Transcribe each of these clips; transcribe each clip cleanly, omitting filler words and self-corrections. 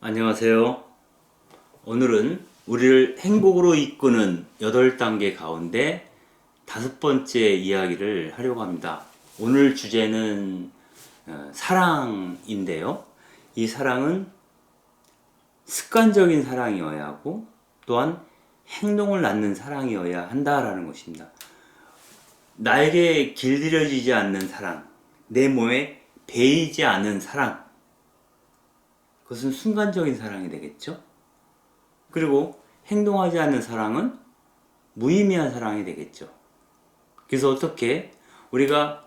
안녕하세요. 오늘은 우리를 행복으로 이끄는 8단계 가운데 5번째 이야기를 하려고 합니다. 오늘 주제는 사랑인데요. 이 사랑은 습관적인 사랑이어야 하고 또한 행동을 낳는 사랑이어야 한다라는 것입니다. 나에게 길들여지지 않는 사랑, 내 몸에 배이지 않은 사랑, 그것은 순간적인 사랑이 되겠죠. 그리고 행동하지 않는 사랑은 무의미한 사랑이 되겠죠. 그래서 어떻게 우리가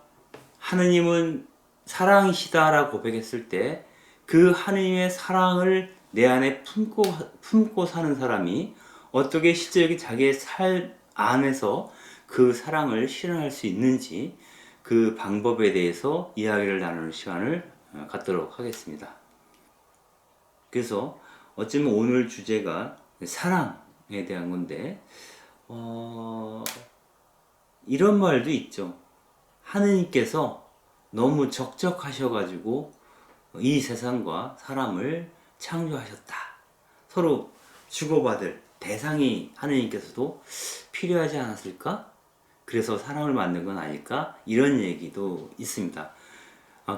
하느님은 사랑이시다라고 고백했을 때 그 하느님의 사랑을 내 안에 품고 사는 사람이 어떻게 실제적인 자기의 삶 안에서 그 사랑을 실현할 수 있는지 그 방법에 대해서 이야기를 나누는 시간을 갖도록 하겠습니다. 그래서 어쩌면 오늘 주제가 사랑에 대한 건데 이런 말도 있죠. 하느님께서 너무 적적하셔가지고 이 세상과 사람을 창조하셨다. 서로 주고받을 대상이 하느님께서도 필요하지 않았을까? 그래서 사람을 만든 건 아닐까? 이런 얘기도 있습니다.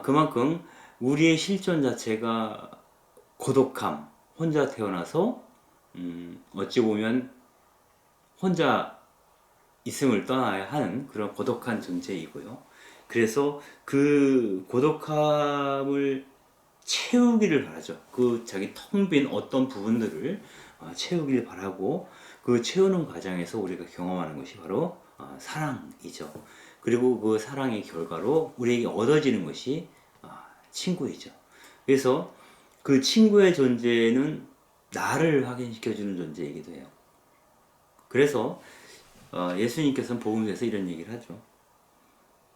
그만큼 우리의 실존 자체가 고독함, 혼자 태어나서 어찌 보면 혼자 있음을 떠나야 하는 그런 고독한 존재이고요. 그래서 그 고독함을 채우기를 바라죠. 그 자기 텅 빈 어떤 부분들을 채우기를 바라고 그 채우는 과정에서 우리가 경험하는 것이 바로 사랑이죠. 그리고 그 사랑의 결과로 우리에게 얻어지는 것이 친구이죠. 그래서 그 친구의 존재는 나를 확인시켜주는 존재이기도 해요. 그래서 예수님께서는 복음서에서 이런 얘기를 하죠.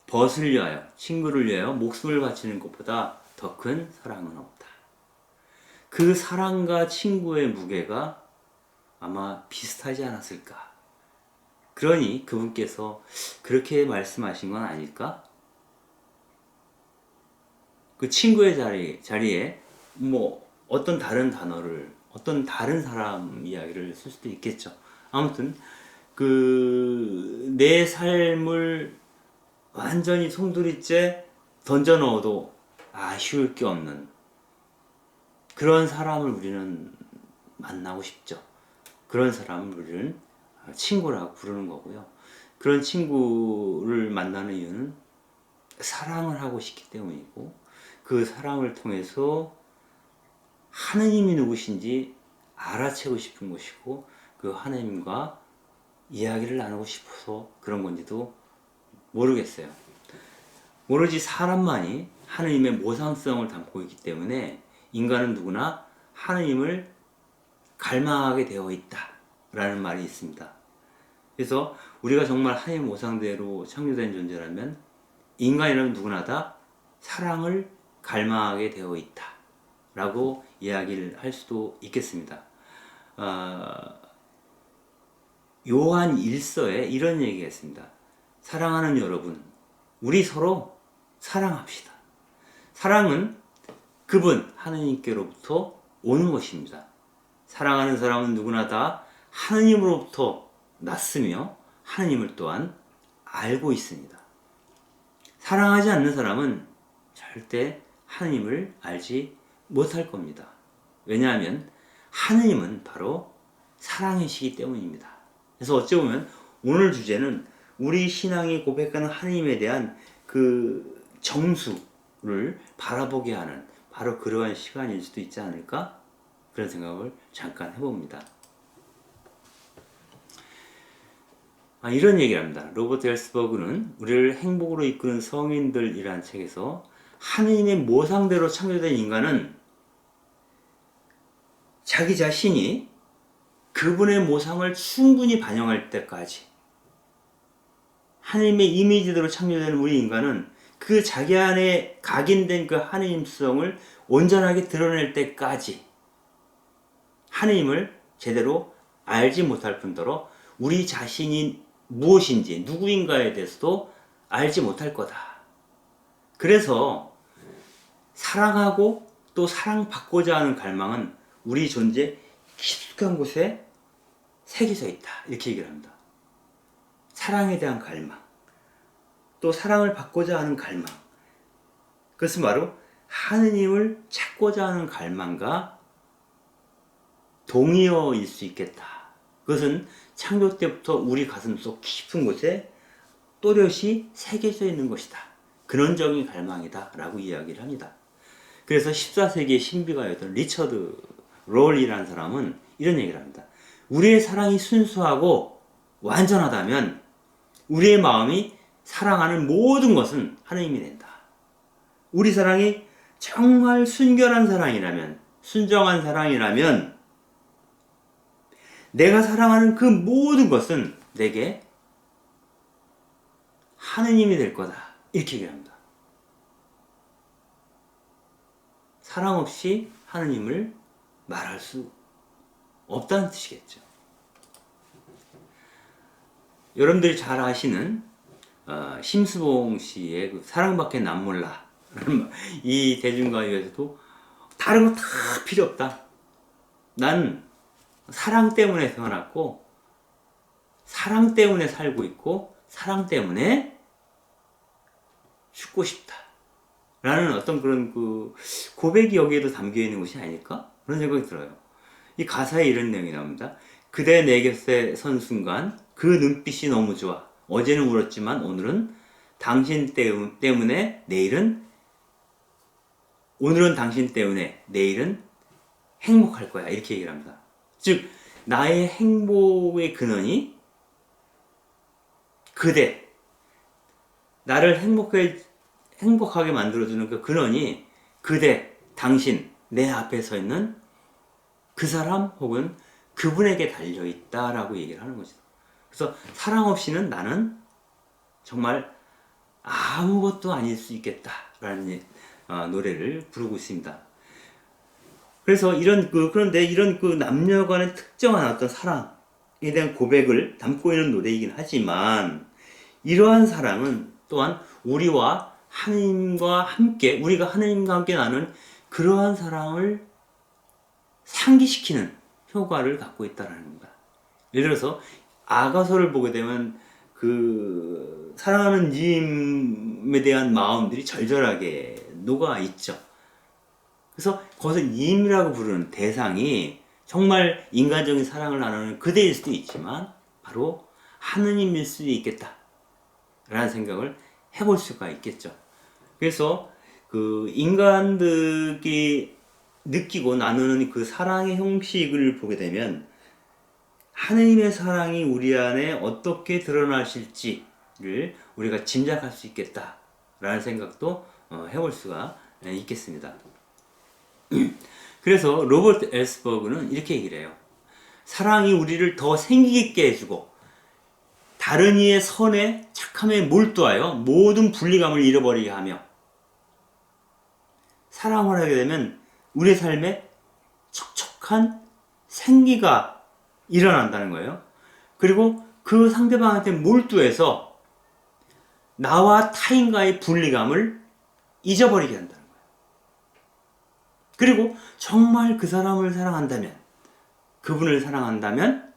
벗을 위하여, 친구를 위하여 목숨을 바치는 것보다 더 큰 사랑은 없다. 그 사랑과 친구의 무게가 아마 비슷하지 않았을까. 그러니 그분께서 그렇게 말씀하신 건 아닐까? 그 친구의 자리에 뭐 어떤 다른 단어를 어떤 다른 사람 이야기를 쓸 수도 있겠죠. 아무튼 그 내 삶을 완전히 송두리째 던져 넣어도 아쉬울 게 없는 그런 사람을 우리는 만나고 싶죠. 그런 사람을 우리는 친구라고 부르는 거고요. 그런 친구를 만나는 이유는 사랑을 하고 싶기 때문이고 그 사랑을 통해서 하느님이 누구신지 알아채고 싶은 것이고 그 하느님과 이야기를 나누고 싶어서 그런 건지도 모르겠어요. 오로지 사람만이 하느님의 모상성을 담고 있기 때문에 인간은 누구나 하느님을 갈망하게 되어 있다 라는 말이 있습니다. 그래서 우리가 정말 하느님 모상대로 창조된 존재라면 인간이라면 누구나 다 사랑을 갈망하게 되어 있다 라고 이야기를 할 수도 있겠습니다. 요한 1서에 이런 얘기가 있습니다. 사랑하는 여러분, 우리 서로 사랑합시다. 사랑은 그분 하느님께로부터 오는 것입니다. 사랑하는 사람은 누구나 다 하느님으로부터 났으며 하느님을 또한 알고 있습니다. 사랑하지 않는 사람은 절대 하느님을 알지 못할 겁니다. 왜냐하면 하느님은 바로 사랑이시기 때문입니다. 그래서 어찌 보면 오늘 주제는 우리 신앙이 고백하는 하느님에 대한 그 정수를 바라보게 하는 바로 그러한 시간일 수도 있지 않을까? 그런 생각을 잠깐 해봅니다. 이런 얘기를 합니다. 로버트 헬스버그는 우리를 행복으로 이끄는 성인들이라는 책에서 하느님의 모상대로 창조된 인간은 자기 자신이 그분의 모상을 충분히 반영할 때까지 하느님의 이미지대로 창조된 우리 인간은 그 자기 안에 각인된 그 하느님성을 온전하게 드러낼 때까지 하느님을 제대로 알지 못할 뿐더러 우리 자신이 무엇인지 누구인가에 대해서도 알지 못할 거다. 그래서 사랑하고 또 사랑받고자 하는 갈망은 우리 존재 깊숙한 곳에 새겨져 있다. 이렇게 얘기를 합니다. 사랑에 대한 갈망, 또 사랑을 받고자 하는 갈망, 그것은 바로 하느님을 찾고자 하는 갈망과 동의어일 수 있겠다. 그것은 창조 때부터 우리 가슴속 깊은 곳에 또렷이 새겨져 있는 것이다. 근원적인 갈망이다 라고 이야기를 합니다. 그래서 14세기의 신비가였던 리처드 롤이라는 사람은 이런 얘기를 합니다. 우리의 사랑이 순수하고 완전하다면 우리의 마음이 사랑하는 모든 것은 하느님이 된다. 우리 사랑이 정말 순결한 사랑이라면, 순정한 사랑이라면 내가 사랑하는 그 모든 것은 내게 하느님이 될 거다. 이렇게 얘기합니다. 사랑 없이 하느님을 말할 수 없다는 뜻이겠죠. 여러분들이 잘 아시는 심수봉 씨의 그 사랑밖에 난 몰라 이 대중가요에서도 다른 거 다 필요 없다. 난 사랑 때문에 태어났고 사랑 때문에 살고 있고 사랑 때문에 죽고 싶다 라는 어떤 그런 그 고백이 여기에도 담겨 있는 것이 아닐까? 그런 생각이 들어요. 이 가사에 이런 내용이 나옵니다. 그대 내 곁에 선 순간 그 눈빛이 너무 좋아. 어제는 울었지만 오늘은 당신 때문에 오늘은 당신 때문에 내일은 행복할 거야. 이렇게 얘기를 합니다. 즉 나의 행복의 근원이 그대, 나를 행복하게 만들어주는 그 근원이 그대, 당신, 내 앞에 서 있는 그 사람 혹은 그분에게 달려있다라고 얘기를 하는 거죠. 그래서 사랑 없이는 나는 정말 아무것도 아닐 수 있겠다라는 노래를 부르고 있습니다. 그래서 그런데 이런 그 남녀 간의 특정한 어떤 사랑에 대한 고백을 담고 있는 노래이긴 하지만 이러한 사랑은 또한 우리가 하느님과 함께 나눈 그러한 사랑을 상기시키는 효과를 갖고 있다는 겁니다. 예를 들어서 아가서를 보게 되면 그 사랑하는 님에 대한 마음들이 절절하게 녹아 있죠. 그래서 거기서 님이라고 부르는 대상이 정말 인간적인 사랑을 나누는 그대일 수도 있지만 바로 하느님일 수도 있겠다 라는 생각을 해볼 수가 있겠죠. 그래서 그 인간들이 느끼고 나누는 그 사랑의 형식을 보게 되면 하느님의 사랑이 우리 안에 어떻게 드러나실지를 우리가 짐작할 수 있겠다 라는 생각도 해볼 수가 있겠습니다. 그래서 로버트 엘스버그는 이렇게 얘기를 해요. 사랑이 우리를 더 생기 있게 해주고 다른 이의 선에 착함에 몰두하여 모든 분리감을 잃어버리게 하며 사랑을 하게 되면 우리의 삶에 촉촉한 생기가 일어난다는 거예요. 그리고 그 상대방한테 몰두해서 나와 타인과의 분리감을 잊어버리게 한다는 거예요. 그리고 정말 그 사람을 사랑한다면, 그분을 사랑한다면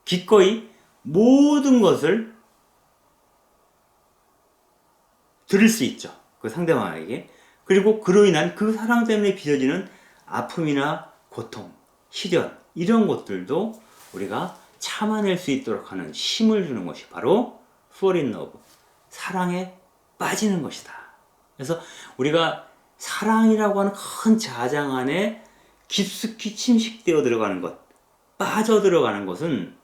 기꺼이 모든 것을 드릴 수 있죠. 그 상대방에게. 그리고 그로 인한 그 사랑 때문에 빚어지는 아픔이나 고통, 시련 이런 것들도 우리가 참아낼 수 있도록 하는 힘을 주는 것이 바로 fall in love, 사랑에 빠지는 것이다. 그래서 우리가 사랑이라고 하는 큰 자장 안에 깊숙이 침식되어 들어가는 것, 빠져 들어가는 것은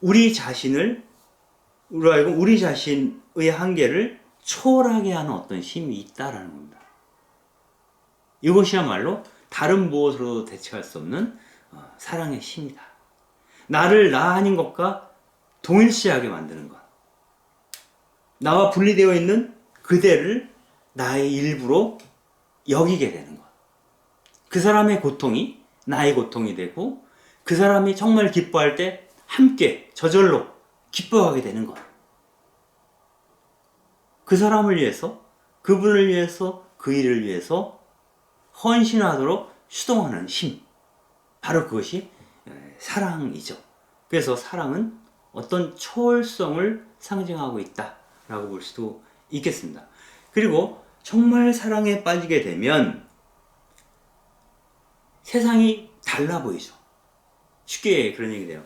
우리 자신의 한계를 초월하게 하는 어떤 힘이 있다라는 겁니다. 이것이야말로 다른 무엇으로도 대체할 수 없는 사랑의 힘이다. 나를 나 아닌 것과 동일시하게 만드는 것. 나와 분리되어 있는 그대를 나의 일부로 여기게 되는 것. 그 사람의 고통이 나의 고통이 되고 그 사람이 정말 기뻐할 때 함께 저절로 기뻐하게 되는 것. 그 사람을 위해서, 그분을 위해서, 그 일을 위해서 헌신하도록 수동하는 힘, 바로 그것이 사랑이죠. 그래서 사랑은 어떤 초월성을 상징하고 있다라고 볼 수도 있겠습니다. 그리고 정말 사랑에 빠지게 되면 세상이 달라 보이죠. 쉽게 그런 얘기 돼요.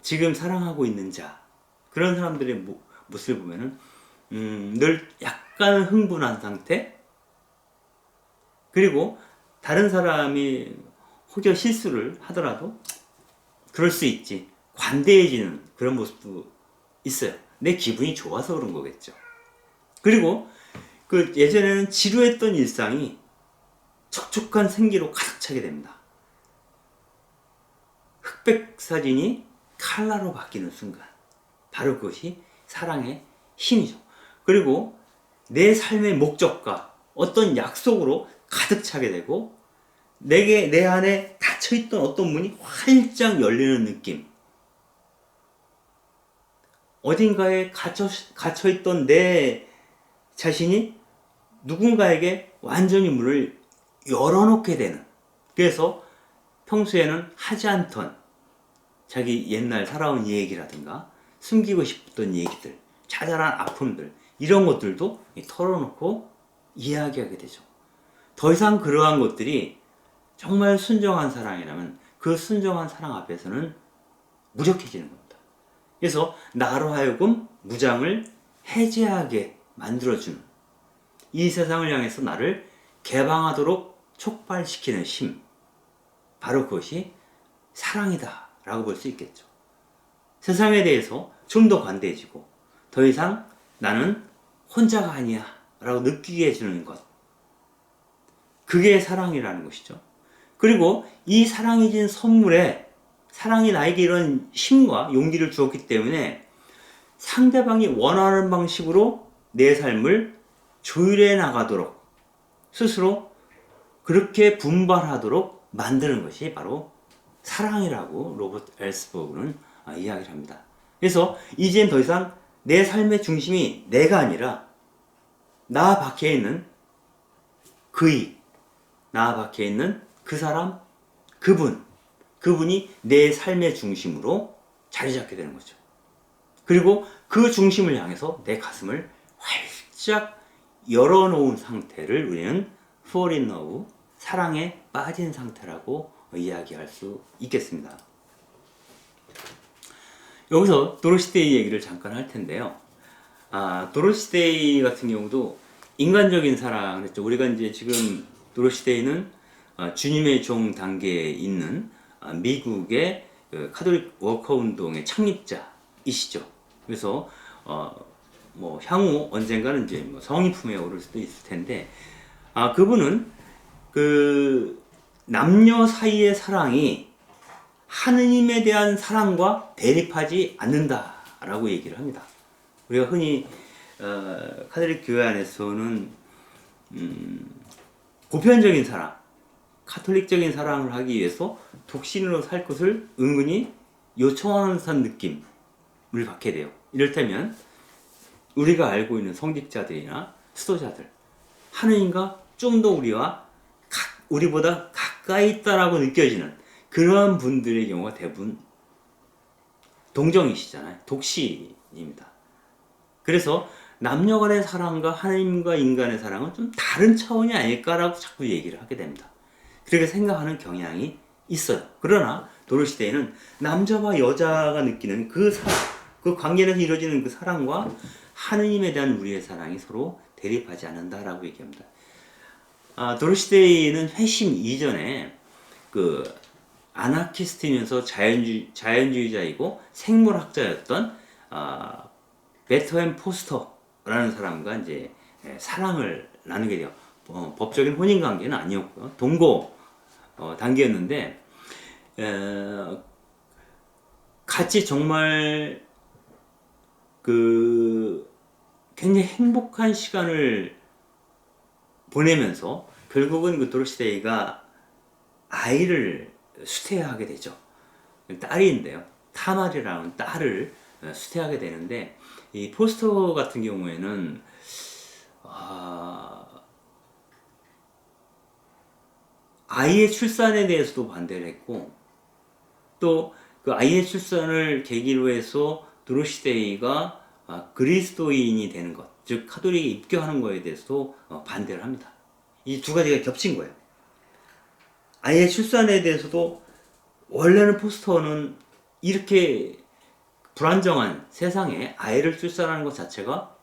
지금 사랑하고 있는 자, 그런 사람들의 모습을 보면은 늘 약간 흥분한 상태, 그리고 다른 사람이 혹여 실수를 하더라도 그럴 수 있지, 관대해지는 그런 모습도 있어요. 내 기분이 좋아서 그런 거겠죠. 그리고 예전에는 지루했던 일상이 촉촉한 생기로 가득 차게 됩니다. 흑백 사진이 칼라로 바뀌는 순간, 바로 그것이 사랑의 힘이죠. 그리고 내 삶의 목적과 어떤 약속으로 가득 차게 되고, 내 안에 닫혀있던 어떤 문이 활짝 열리는 느낌, 어딘가에 갇혀있던 내 자신이 누군가에게 완전히 문을 열어놓게 되는, 그래서 평소에는 하지 않던 자기 옛날 살아온 얘기라든가 숨기고 싶었던 얘기들, 자잘한 아픔들, 이런 것들도 털어놓고 이야기하게 되죠. 더 이상 그러한 것들이 정말 순정한 사랑이라면 그 순정한 사랑 앞에서는 무력해지는 겁니다. 그래서 나로 하여금 무장을 해제하게 만들어주는, 이 세상을 향해서 나를 개방하도록 촉발시키는 힘, 바로 그것이 사랑이다 라고 볼 수 있겠죠. 세상에 대해서 좀 더 관대해지고 더 이상 나는 혼자가 아니야 라고 느끼게 해주는 것, 그게 사랑이라는 것이죠. 그리고 이 사랑이 진 선물에, 사랑이 나에게 이런 힘과 용기를 주었기 때문에 상대방이 원하는 방식으로 내 삶을 조율해 나가도록, 스스로 그렇게 분발하도록 만드는 것이 바로 사랑이라고 로버트 엘스버그는 이야기를 합니다. 그래서 이젠 더 이상 내 삶의 중심이 내가 아니라 나 밖에 있는 그이, 나 밖에 있는 그 사람, 그분이 내 삶의 중심으로 자리 잡게 되는 거죠. 그리고 그 중심을 향해서 내 가슴을 활짝 열어놓은 상태를 우리는 fall in love, 사랑에 빠진 상태라고 이야기할 수 있겠습니다. 여기서 도로시데이 얘기를 잠깐 할 텐데요. 도로시데이 같은 경우도 인간적인 사랑을 했죠. 우리가 이제 지금 도로시데이는 주님의 종 단계에 있는 미국의 카톨릭 워커 운동의 창립자이시죠. 그래서 뭐 향후 언젠가는 이제 성인품에 오를 수도 있을 텐데, 그분은 남녀 사이의 사랑이 하느님에 대한 사랑과 대립하지 않는다라고 얘기를 합니다. 우리가 흔히 카톨릭 교회 안에서는 보편적인 사랑, 카톨릭적인 사랑을 하기 위해서 독신으로 살 것을 은근히 요청하는 듯한 느낌을 받게 돼요. 이를테면 우리가 알고 있는 성직자들이나 수도자들, 하느님과 좀 더 우리보다 가까이 있다라고 느껴지는 그런 분들의 경우가 대부분 동정이시잖아요. 독신입니다. 그래서 남녀 간의 사랑과 하나님과 인간의 사랑은 좀 다른 차원이 아닐까라고 자꾸 얘기를 하게 됩니다. 그렇게 생각하는 경향이 있어요. 그러나 도로시대에는 남자와 여자가 느끼는 그 관계에서 이루어지는 그 사랑과 하느님에 대한 우리의 사랑이 서로 대립하지 않는다라고 얘기합니다. 도로시데이는 회심 이전에 아나키스트이면서 자연주의자이고 생물학자였던 베터햄 포스터라는 사람과 이제 사랑을 나누게 돼요. 법적인 혼인 관계는 아니었고요. 동거 단계였는데 같이 정말 굉장히 행복한 시간을 보내면서 결국은 도로시데이가 아이를 수태하게 되죠. 딸인데요. 타말이라는 딸을 수태하게 되는데, 이 포스터 같은 경우에는 아이의 출산에 대해서도 반대를 했고, 또 그 아이의 출산을 계기로 해서 도로시데이가 그리스도인이 되는 것, 즉 카톨릭에 입교하는 것에 대해서도 반대를 합니다. 이 두 가지가 겹친 거예요. 아이의 출산에 대해서도 원래는 포스터는 이렇게 불안정한 세상에 아이를 출산하는 것 자체가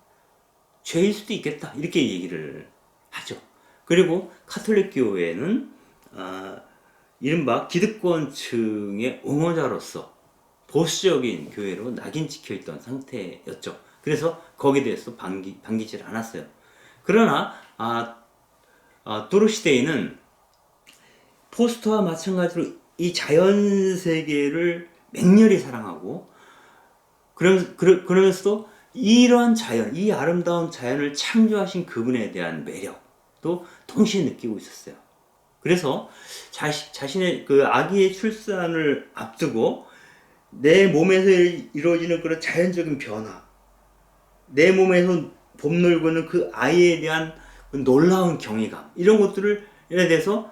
죄일 수도 있겠다, 이렇게 얘기를 하죠. 그리고 카톨릭 교회는 이른바 기득권층의 옹호자로서 보수적인 교회로 낙인 찍혀 있던 상태였죠. 그래서 거기에 대해서 반기질 않았어요. 그러나 도로시데이는 포스터와 마찬가지로 이 자연 세계를 맹렬히 사랑하고, 그러면서도 이러한 자연, 이 아름다운 자연을 창조하신 그분에 대한 매력도 동시에 느끼고 있었어요. 그래서 자신의 그 아기의 출산을 앞두고 내 몸에서 이루어지는 그런 자연적인 변화, 내 몸에서 봄놀고 있는 그 아이에 대한 놀라운 경이감, 이런 것들에 대해서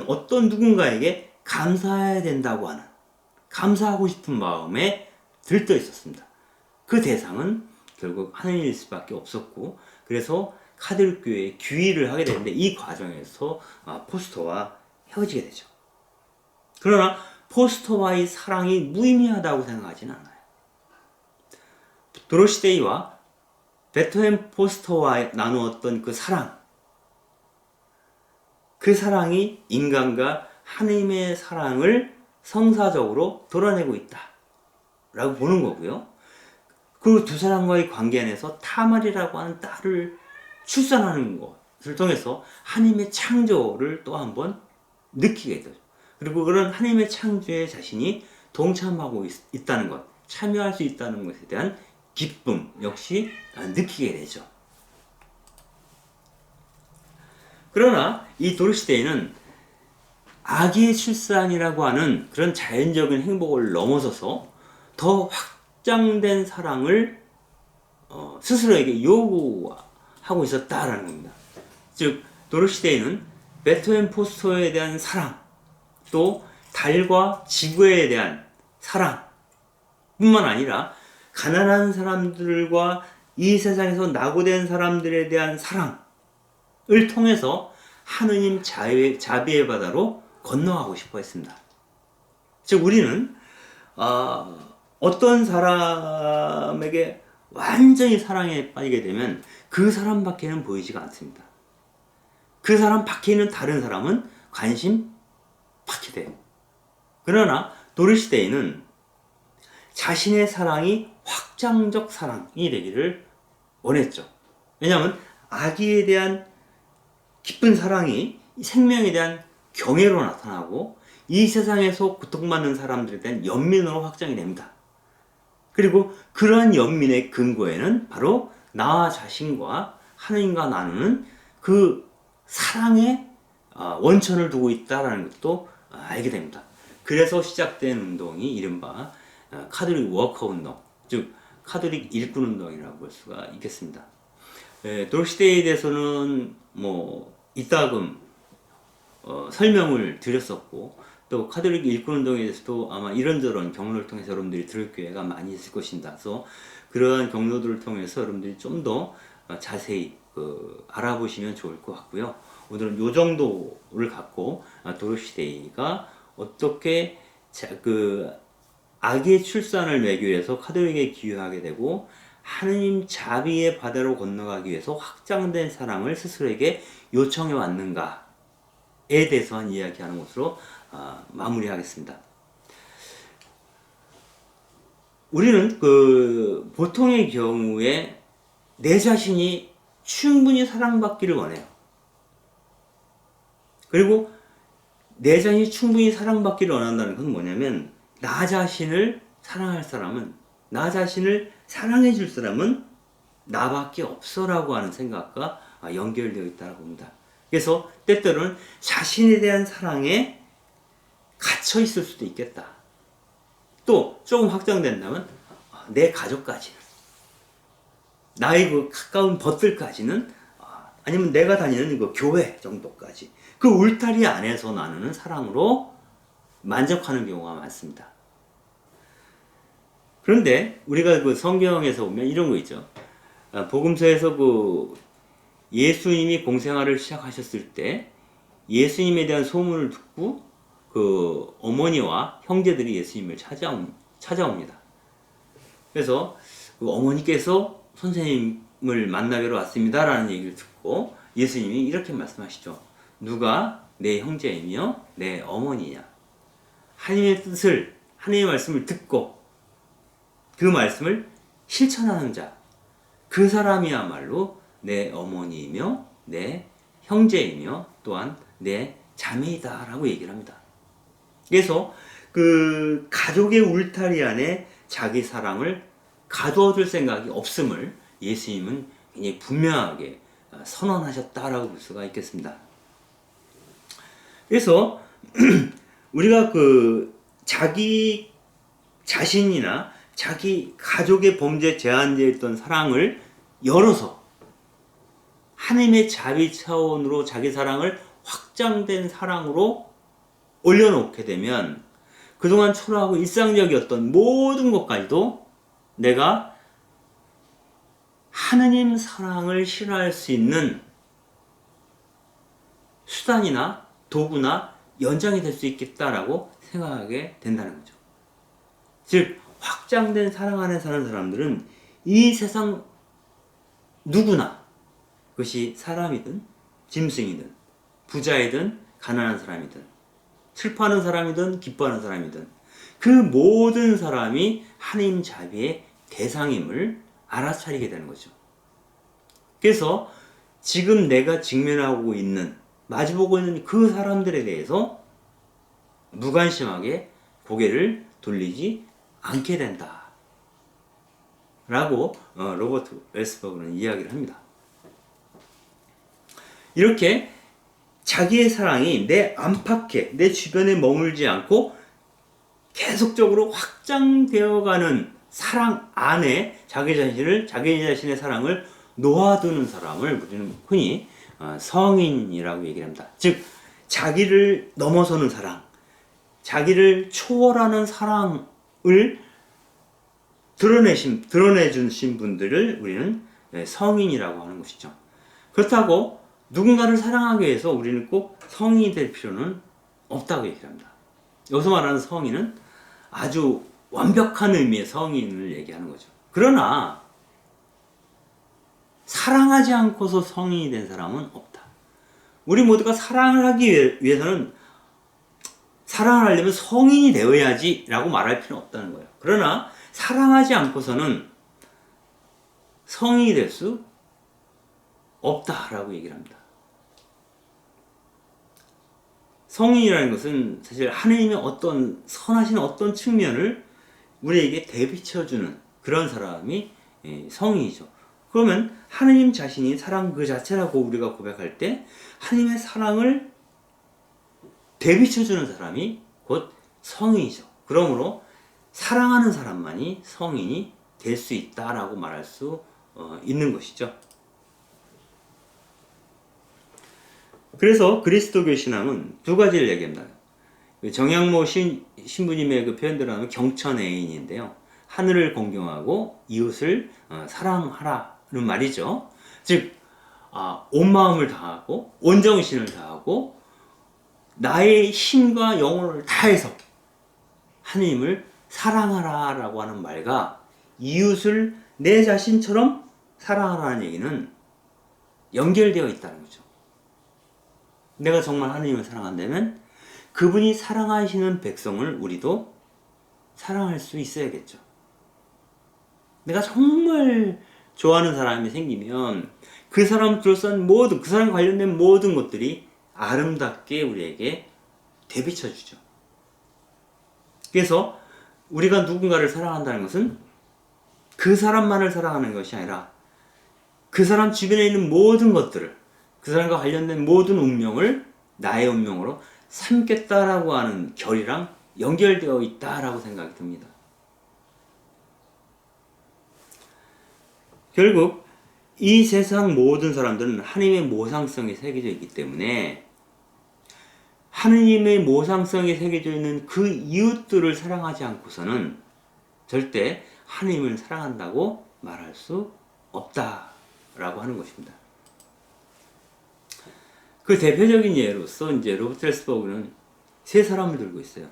어떤 누군가에게 감사해야 된다고 하는, 감사하고 싶은 마음에 들떠 있었습니다. 그 대상은 결국 하느님일 수밖에 없었고, 그래서 카톨릭 교회에 귀의를 하게 되는데, 이 과정에서 포스터와 헤어지게 되죠. 그러나 포스터와의 사랑이 무의미하다고 생각하지는 않아요. 도로시데이와 베토벤 포스터와 나누었던 그 사랑이 인간과 하느님의 사랑을 성사적으로 드러내고 있다 라고 보는 거고요. 그 두 사람과의 관계 안에서 타말이라고 하는 딸을 출산하는 것을 통해서 하나님의 창조를 또 한번 느끼게 되죠. 그리고 그런 하나님의 창조에 자신이 동참하고 있다는 것, 참여할 수 있다는 것에 대한 기쁨 역시 느끼게 되죠. 그러나 이 도로시데이는 아기의 출산이라고 하는 그런 자연적인 행복을 넘어서서 더 확장된 사랑을 스스로에게 요구하고 있었다라는 겁니다. 즉 도로시데이는 베토벤 포스터에 대한 사랑, 또 달과 지구에 대한 사랑 뿐만 아니라 가난한 사람들과 이 세상에서 낙오된 사람들에 대한 사랑을 통해서 하느님 자비의 바다로 건너가고 싶어 했습니다. 즉 우리는 어떤 사람에게 완전히 사랑에 빠지게 되면 그 사람 밖에는 보이지가 않습니다. 그 사람 밖에 있는 다른 사람은 관심 받게 돼요. 그러나 도르시데이는 자신의 사랑이 확장적 사랑이 되기를 원했죠. 왜냐하면 아기에 대한 기쁜 사랑이 생명에 대한 경애로 나타나고, 이 세상에서 고통받는 사람들에 대한 연민으로 확장이 됩니다. 그리고 그러한 연민의 근거에는 바로 나 자신과 하느님과 나누는 그 사랑의 원천을 두고 있다는 것도 알게 됩니다. 그래서 시작된 운동이 이른바 카톨릭 워커 운동, 즉 카톨릭 일꾼 운동이라고 볼 수가 있겠습니다. 도로시데이에 대해서는 이따금 설명을 드렸었고, 또 카톨릭 일꾼 운동에 대해서도 아마 이런저런 경로를 통해서 여러분들이 들을 기회가 많이 있을 것입니다. 그래서 그러한 경로들을 통해서 여러분들이 좀 더 자세히 알아보시면 좋을 것 같고요. 오늘은 이 정도를 갖고 도로시데이가 어떻게 아기의 출산을 매기 위해서 카톨릭에 기여하게 되고, 하느님 자비의 바다로 건너가기 위해서 확장된 사랑을 스스로에게 요청해 왔는가에 대해서 한 이야기하는 것으로 마무리하겠습니다. 우리는 보통의 경우에 내 자신이 충분히 사랑받기를 원해요. 그리고 내 자신이 충분히 사랑받기를 원한다는 건 뭐냐면, 나 자신을 사랑할 사람은, 나 자신을 사랑해 줄 사람은 나밖에 없어라고 하는 생각과 연결되어 있다고 봅니다. 그래서 때때로는 자신에 대한 사랑에 갇혀 있을 수도 있겠다. 또 조금 확장된다면 내 가족까지는, 나의 가까운 벗들까지는, 아니면 내가 다니는 교회 정도까지, 그 울타리 안에서 나누는 사랑으로 만족하는 경우가 많습니다. 그런데 우리가 그 성경에서 보면 이런 거 있죠. 복음서에서 그 예수님이 공생활을 시작하셨을 때 예수님에 대한 소문을 듣고 그 어머니와 형제들이 예수님을 찾아옵니다. 그래서 그 어머니께서 선생님을 만나뵈러 왔습니다라는 얘기를 듣고 예수님이 이렇게 말씀하시죠. 누가 내 형제이며 내 어머니냐. 하나님의 뜻을, 하나님의 말씀을 듣고 그 말씀을 실천하는 자, 그 사람이야말로 내 어머니이며 내 형제이며 또한 내 자매이다라고 얘기를 합니다. 그래서 그 가족의 울타리 안에 자기 사랑을 가두어둘 생각이 없음을 예수님은 굉장히 분명하게 선언하셨다라고 볼 수가 있겠습니다. 그래서 우리가 그 자기 자신이나 자기 가족의 범죄에 제한되어 사랑을 열어서 하나님의 자비 차원으로 자기 사랑을 확장된 사랑으로 올려놓게 되면 그동안 초라하고 일상적이었던 모든 것까지도 내가 하느님 사랑을 실현할 수 있는 수단이나 도구나 연장이 될 수 있겠다라고 생각하게 된다는 거죠. 즉 확장된 사랑 안에 사는 사람들은 이 세상 누구나 그것이 사람이든 짐승이든 부자이든 가난한 사람이든 슬퍼하는 사람이든 기뻐하는 사람이든 그 모든 사람이 하나님 자비의 대상임을 알아차리게 되는 거죠. 그래서 지금 내가 직면하고 있는 마주보고 있는 그 사람들에 대해서 무관심하게 고개를 돌리지 않게 된다 라고 로버트 웰스버그는 이야기를 합니다. 이렇게 자기의 사랑이 내 안팎에 내 주변에 머물지 않고 계속적으로 확장되어가는 사랑 안에 자기 자신의 사랑을 놓아두는 사람을 우리는 흔히 성인이라고 얘기를 합니다. 즉 자기를 넘어서는 사랑, 자기를 초월하는 사랑을 드러내주신 분들을 우리는 성인이라고 하는 것이죠. 그렇다고 누군가를 사랑하기 위해서 우리는 꼭 성인이 될 필요는 없다고 얘기를 합니다. 여기서 말하는 성인은 아주 완벽한 의미의 성인을 얘기하는 거죠. 그러나 사랑하지 않고서 성인이 된 사람은 없다. 우리 모두가 사랑을 하기 위해서는 사랑을 하려면 성인이 되어야지 라고 말할 필요는 없다는 거예요. 그러나 사랑하지 않고서는 성인이 될 수 없다라고 얘기를 합니다. 성인이라는 것은 사실 하나님의 어떤 선하신 어떤 측면을 우리에게 대비쳐주는 그런 사람이 성인이죠. 그러면 하나님 자신이 사랑 그 자체라고 우리가 고백할 때 하나님의 사랑을 대비쳐주는 사람이 곧 성인이죠. 그러므로 사랑하는 사람만이 성인이 될 수 있다라고 말할 수 있는 것이죠. 그래서 그리스도교 신앙은 두 가지를 얘기합니다. 정양모 신부님의 그 표현대로 하면 경천애인인데요. 하늘을 공경하고 이웃을 사랑하라는 말이죠. 즉, 온 마음을 다하고 온 정신을 다하고 나의 힘과 영혼을 다해서 하나님을 사랑하라라고 하는 말과 이웃을 내 자신처럼 사랑하라는 얘기는 연결되어 있다는 거죠. 내가 정말 하나님을 사랑한다면 그분이 사랑하시는 백성을 우리도 사랑할 수 있어야겠죠. 내가 정말 좋아하는 사람이 생기면 그 사람 둘러싼 모든, 그 사람 관련된 모든 것들이 아름답게 우리에게 대비쳐주죠. 그래서 우리가 누군가를 사랑한다는 것은 그 사람만을 사랑하는 것이 아니라 그 사람 주변에 있는 모든 것들을, 그 사람과 관련된 모든 운명을 나의 운명으로 삼겠다라고 하는 결의랑 연결되어 있다라고 생각이 듭니다. 결국 이 세상 모든 사람들은 하나님의 모상성이 새겨져 있기 때문에 하느님의 모상성이 새겨져 있는 그 이웃들을 사랑하지 않고서는 절대 하느님을 사랑한다고 말할 수 없다라고 하는 것입니다. 그 대표적인 예로서 이제 로버트 엘스버그는 세 사람을 들고 있어요.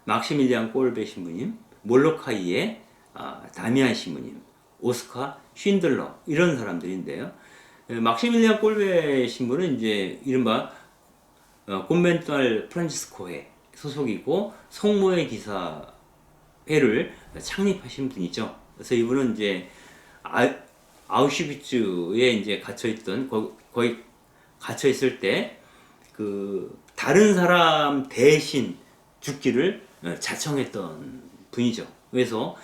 막시밀리안 꼴베 신부님, 몰로카이의 다미안 신부님, 오스카 쉰들러 이런 사람들인데요. 막시밀리안 꼴베 신부는 이제 이른바 콘벤투알 프란치스코회 소속이고 성모의 기사회를 창립하신 분이죠. 그래서 이분은 이제 아우슈비츠에 이제 갇혀있던 거의 갇혀있을 때 그 다른 사람 대신 죽기를 자청했던 분이죠. 그래서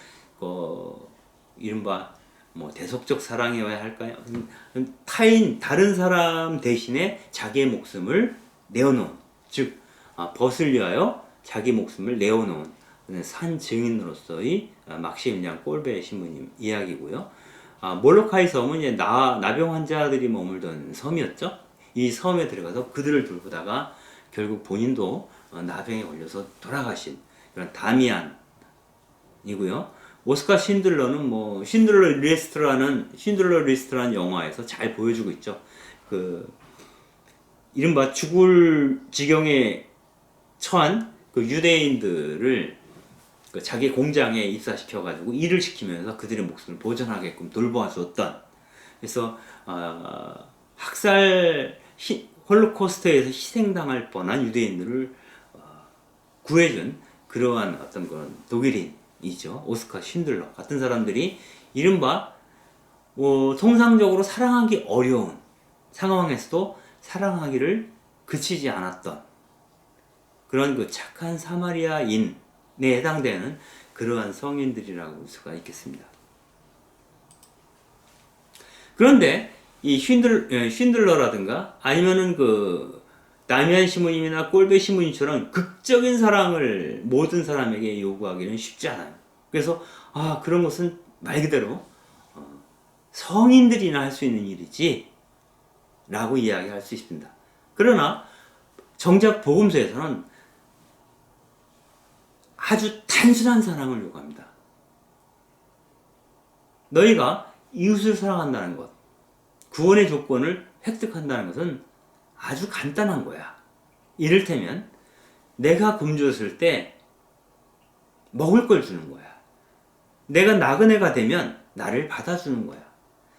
이른바 뭐 대속적 사랑이어야 할까요? 타인 다른 사람 대신에 자기의 목숨을 내어놓은, 즉 벗을 위하여 자기 목숨을 내어놓은 산 증인으로서의 막시밀리안 꼴베 신부님 이야기고요. 몰로카이 섬은 이제 나병 환자들이 머물던 섬이었죠. 이 섬에 들어가서 그들을 돌보다가 결국 본인도 나병에 걸려서 돌아가신 그런 다미안이고요. 오스카 쉰들러는 뭐 쉰들러 리스트라는 영화에서 잘 보여주고 있죠. 그 이른바 죽을 지경에 처한 그 유대인들을 그 자기 공장에 입사시켜 가지고 일을 시키면서 그들의 목숨을 보존하게끔 돌보아 줬던, 그래서 홀로코스트에서 희생당할 뻔한 유대인들을 구해준 그러한 어떤 그런 독일인이죠. 오스카 쉰들러 같은 사람들이 이른바 통상적으로 사랑하기 어려운 상황에서도 사랑하기를 그치지 않았던 그런 그 착한 사마리아인에 해당되는 그러한 성인들이라고 볼 수가 있겠습니다. 그런데 이 쉰들러라든가 아니면은 그 다미안 신부님이나 꼴베 신부님처럼 극적인 사랑을 모든 사람에게 요구하기는 쉽지 않아요. 그래서 그런 것은 말 그대로 성인들이나 할 수 있는 일이지 라고 이야기할 수 있습니다. 그러나 정작 복음서에서는 아주 단순한 사랑을 요구합니다. 너희가 이웃을 사랑한다는 것, 구원의 조건을 획득한다는 것은 아주 간단한 거야. 이를테면 내가 굶주렸을 때 먹을 걸 주는 거야. 내가 나그네가 되면 나를 받아주는 거야.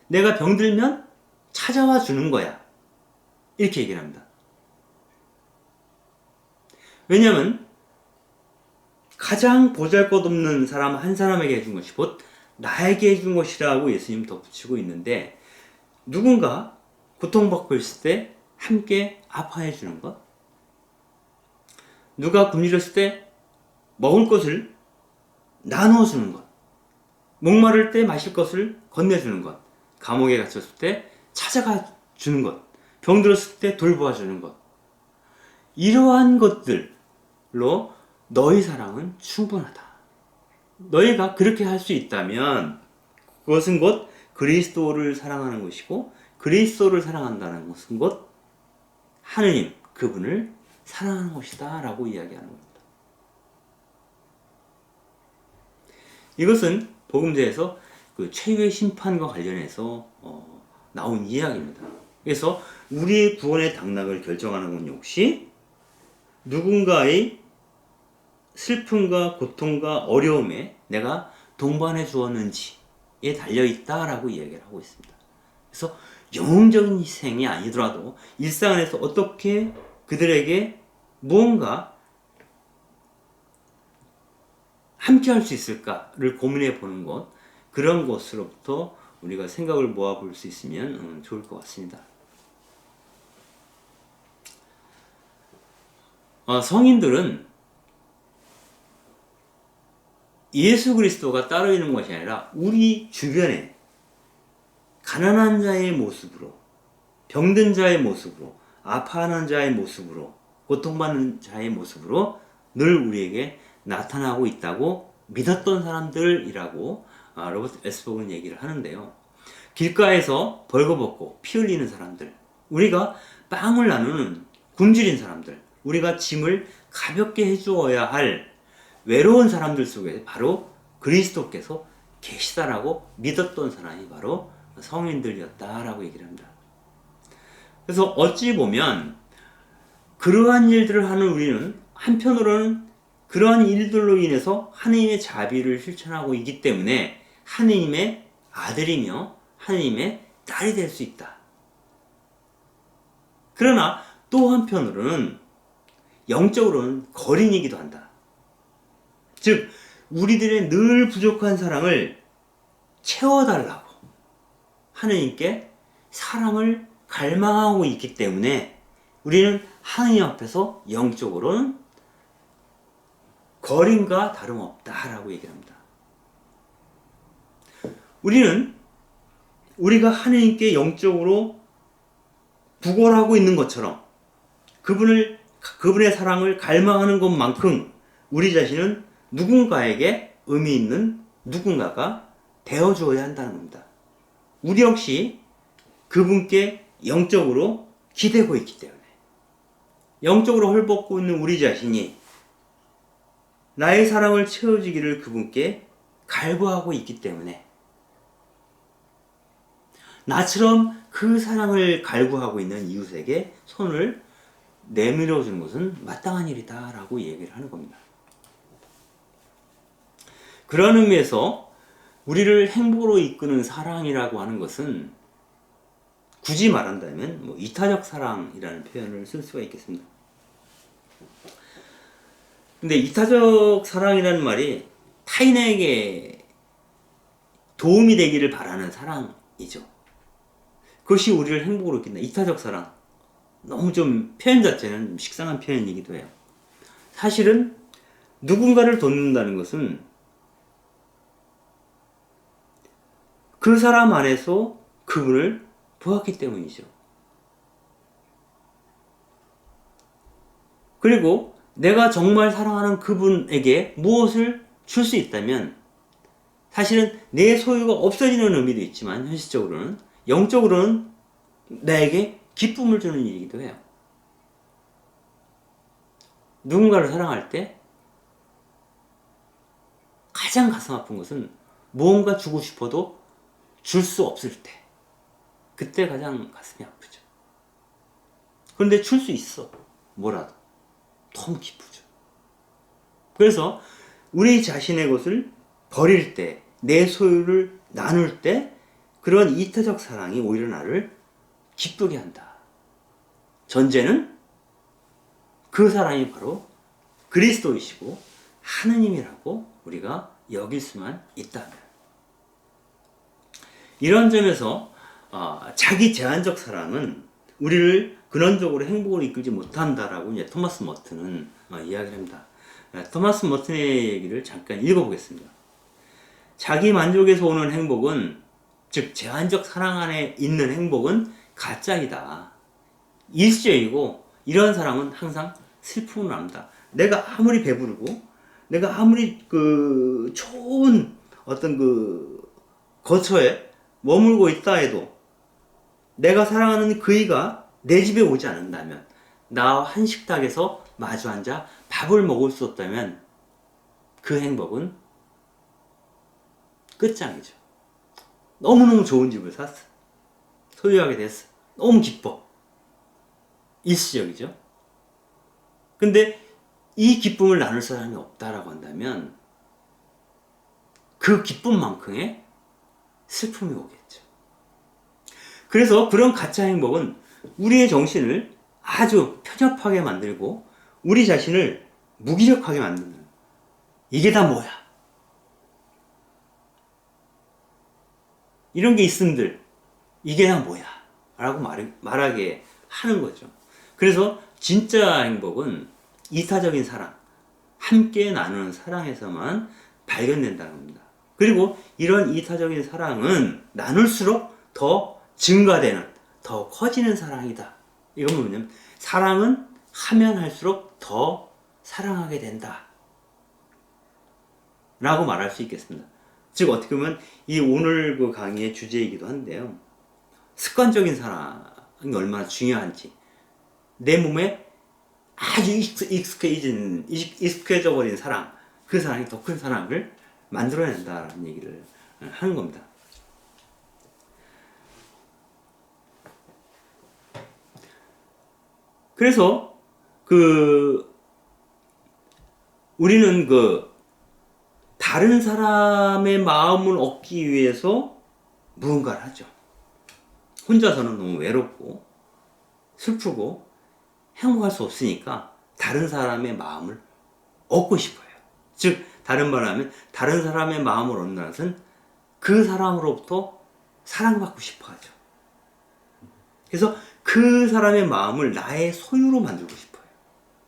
내가 병들면 찾아와 주는 거야. 이렇게 얘기를 합니다. 왜냐하면 가장 보잘것없는 사람 한 사람에게 해준 것이 곧 나에게 해준 것이라고 예수님 덧붙이고 있는데, 누군가 고통받고 있을 때 함께 아파해 주는 것, 누가 굶주렸을 때 먹을 것을 나누어 주는 것, 목마를 때 마실 것을 건네주는 것, 감옥에 갇혔을 때 찾아가 주는 것, 병들었을 때 돌보아 주는 것, 이러한 것들로 너희 사랑은 충분하다. 너희가 그렇게 할 수 있다면 그것은 곧 그리스도를 사랑하는 것이고, 그리스도를 사랑한다는 것은 곧 하느님 그분을 사랑하는 것이다 라고 이야기하는 겁니다. 이것은 복음서에서 그 최후의 심판과 관련해서 나온 이야기입니다. 그래서 우리의 구원의 당락을 결정하는 건 역시 누군가의 슬픔과 고통과 어려움에 내가 동반해 주었는지에 달려있다라고 이야기를 하고 있습니다. 그래서 영웅적인 희생이 아니더라도 일상 안에서 어떻게 그들에게 무언가 함께 할 수 있을까를 고민해 보는 것, 그런 것으로부터 우리가 생각을 모아볼 수 있으면 좋을 것 같습니다. 성인들은 예수 그리스도가 따로 있는 것이 아니라 우리 주변에 가난한 자의 모습으로, 병든 자의 모습으로, 아파하는 자의 모습으로, 고통받는 자의 모습으로 늘 우리에게 나타나고 있다고 믿었던 사람들이라고 로버트 엘스버그는 얘기를 하는데요. 길가에서 벌거벗고 피 흘리는 사람들, 우리가 빵을 나누는 굶주린 사람들, 우리가 짐을 가볍게 해주어야 할 외로운 사람들 속에 바로 그리스도께서 계시다라고 믿었던 사람이 바로 성인들이었다라고 얘기를 합니다. 그래서 어찌 보면 그러한 일들을 하는 우리는 한편으로는 그러한 일들로 인해서 하느님의 자비를 실천하고 있기 때문에 하느님의 아들이며 하느님의 딸이 될 수 있다. 그러나 또 한편으로는 영적으로는 거린이기도 한다. 즉 우리들의 늘 부족한 사랑을 채워달라고 하느님께 사랑을 갈망하고 있기 때문에 우리는 하느님 앞에서 영적으로는 거린과 다름없다라고 얘기를 합니다. 우리는 우리가 하느님께 영적으로 부걸하고 있는 것처럼 그분의 사랑을 갈망하는 것만큼 우리 자신은 누군가에게 의미 있는 누군가가 되어주어야 한다는 겁니다. 우리 역시 그분께 영적으로 기대고 있기 때문에 영적으로 헐벗고 있는 우리 자신이 나의 사랑을 채워주기를 그분께 갈구하고 있기 때문에 나처럼 그 사랑을 갈구하고 있는 이웃에게 손을 내밀어 주는 것은 마땅한 일이다 라고 얘기를 하는 겁니다. 그런 의미에서 우리를 행복으로 이끄는 사랑이라고 하는 것은 굳이 말한다면 이타적 사랑이라는 표현을 쓸 수가 있겠습니다. 근데 이타적 사랑이라는 말이 타인에게 도움이 되기를 바라는 사랑이죠. 그것이 우리를 행복으로 이끈다. 이타적 사랑. 너무 좀 표현 자체는 식상한 표현이기도 해요. 사실은 누군가를 돕는다는 것은 그 사람 안에서 그분을 보았기 때문이죠. 그리고 내가 정말 사랑하는 그분에게 무엇을 줄 수 있다면 사실은 내 소유가 없어지는 의미도 있지만 현실적으로는 영적으로는 나에게 기쁨을 주는 일이기도 해요. 누군가를 사랑할 때 가장 가슴 아픈 것은 무언가 주고 싶어도 줄 수 없을 때 그때 가장 가슴이 아프죠. 그런데 줄 수 있어. 뭐라도. 너무 기쁘죠. 그래서 우리 자신의 것을 버릴 때, 내 소유를 나눌 때 그런 이타적 사랑이 오히려 나를 기쁘게 한다. 전제는 그 사랑이 바로 그리스도이시고 하느님이라고 우리가 여길 수만 있다면. 이런 점에서 자기 제한적 사랑은 우리를 근원적으로 행복으로 이끌지 못한다라고 이제 토마스 머튼은 이야기를 합니다. 토마스 머튼의 얘기를 잠깐 읽어보겠습니다. 자기 만족에서 오는 행복은, 즉 제한적 사랑 안에 있는 행복은 가짜이다. 일시적이고 이런 사람은 항상 슬픔을 합니다. 내가 아무리 배부르고 내가 아무리 그 좋은 어떤 그 거처에 머물고 있다 해도 내가 사랑하는 그이가 내 집에 오지 않는다면, 나와 한 식탁에서 마주 앉아 밥을 먹을 수 없다면 그 행복은 끝장이죠. 너무너무 좋은 집을 샀어. 소유하게 됐어. 너무 기뻐. 일시적이죠. 근데 이 기쁨을 나눌 사람이 없다라고 한다면 그 기쁨만큼의 슬픔이 오겠죠. 그래서 그런 가짜 행복은 우리의 정신을 아주 편협하게 만들고 우리 자신을 무기력하게 만드는, 이게 다 뭐야? 이런 게 있음들 이게 다 뭐야? 라고 말하게 하는 거죠. 그래서 진짜 행복은 이타적인 사랑, 함께 나누는 사랑에서만 발견된다는 겁니다. 그리고 이런 이타적인 사랑은 나눌수록 더 증가되는, 더 커지는 사랑이다. 이건 뭐냐면 사랑은 하면 할수록 더 사랑하게 된다 라고 말할 수 있겠습니다. 즉 어떻게 보면 이 오늘 그 강의의 주제이기도 한데요, 습관적인 사랑이 얼마나 중요한지, 내 몸에 아주 익숙해져 버린 사랑, 그 사랑이 더 큰 사랑을 만들어낸다라는 얘기를 하는 겁니다. 그래서 우리는 다른 사람의 마음을 얻기 위해서 무언가를 하죠. 혼자서는 너무 외롭고 슬프고 행복할 수 없으니까 다른 사람의 마음을 얻고 싶어요. 즉 다른 말로 하면 다른 사람의 마음을 얻는 것은 그 사람으로부터 사랑받고 싶어 하죠. 그래서 그 사람의 마음을 나의 소유로 만들고 싶어요.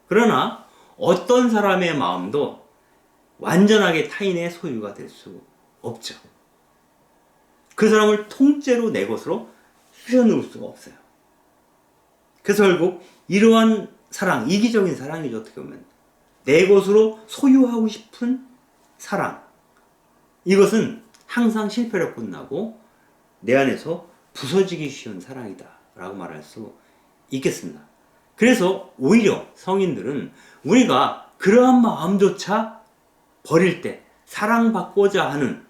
그러나 어떤 사람의 마음도 완전하게 타인의 소유가 될 수 없죠. 그 사람을 통째로 내 것으로 휘어넣을 수가 없어요. 그래서 결국 이러한 사랑, 이기적인 사랑이죠. 어떻게 보면 내 것으로 소유하고 싶은 사랑, 이것은 항상 실패로 끝나고 내 안에서 부서지기 쉬운 사랑이다 라고 말할 수 있겠습니다. 그래서 오히려 성인들은 우리가 그러한 마음조차 버릴 때 사랑받고자 하는,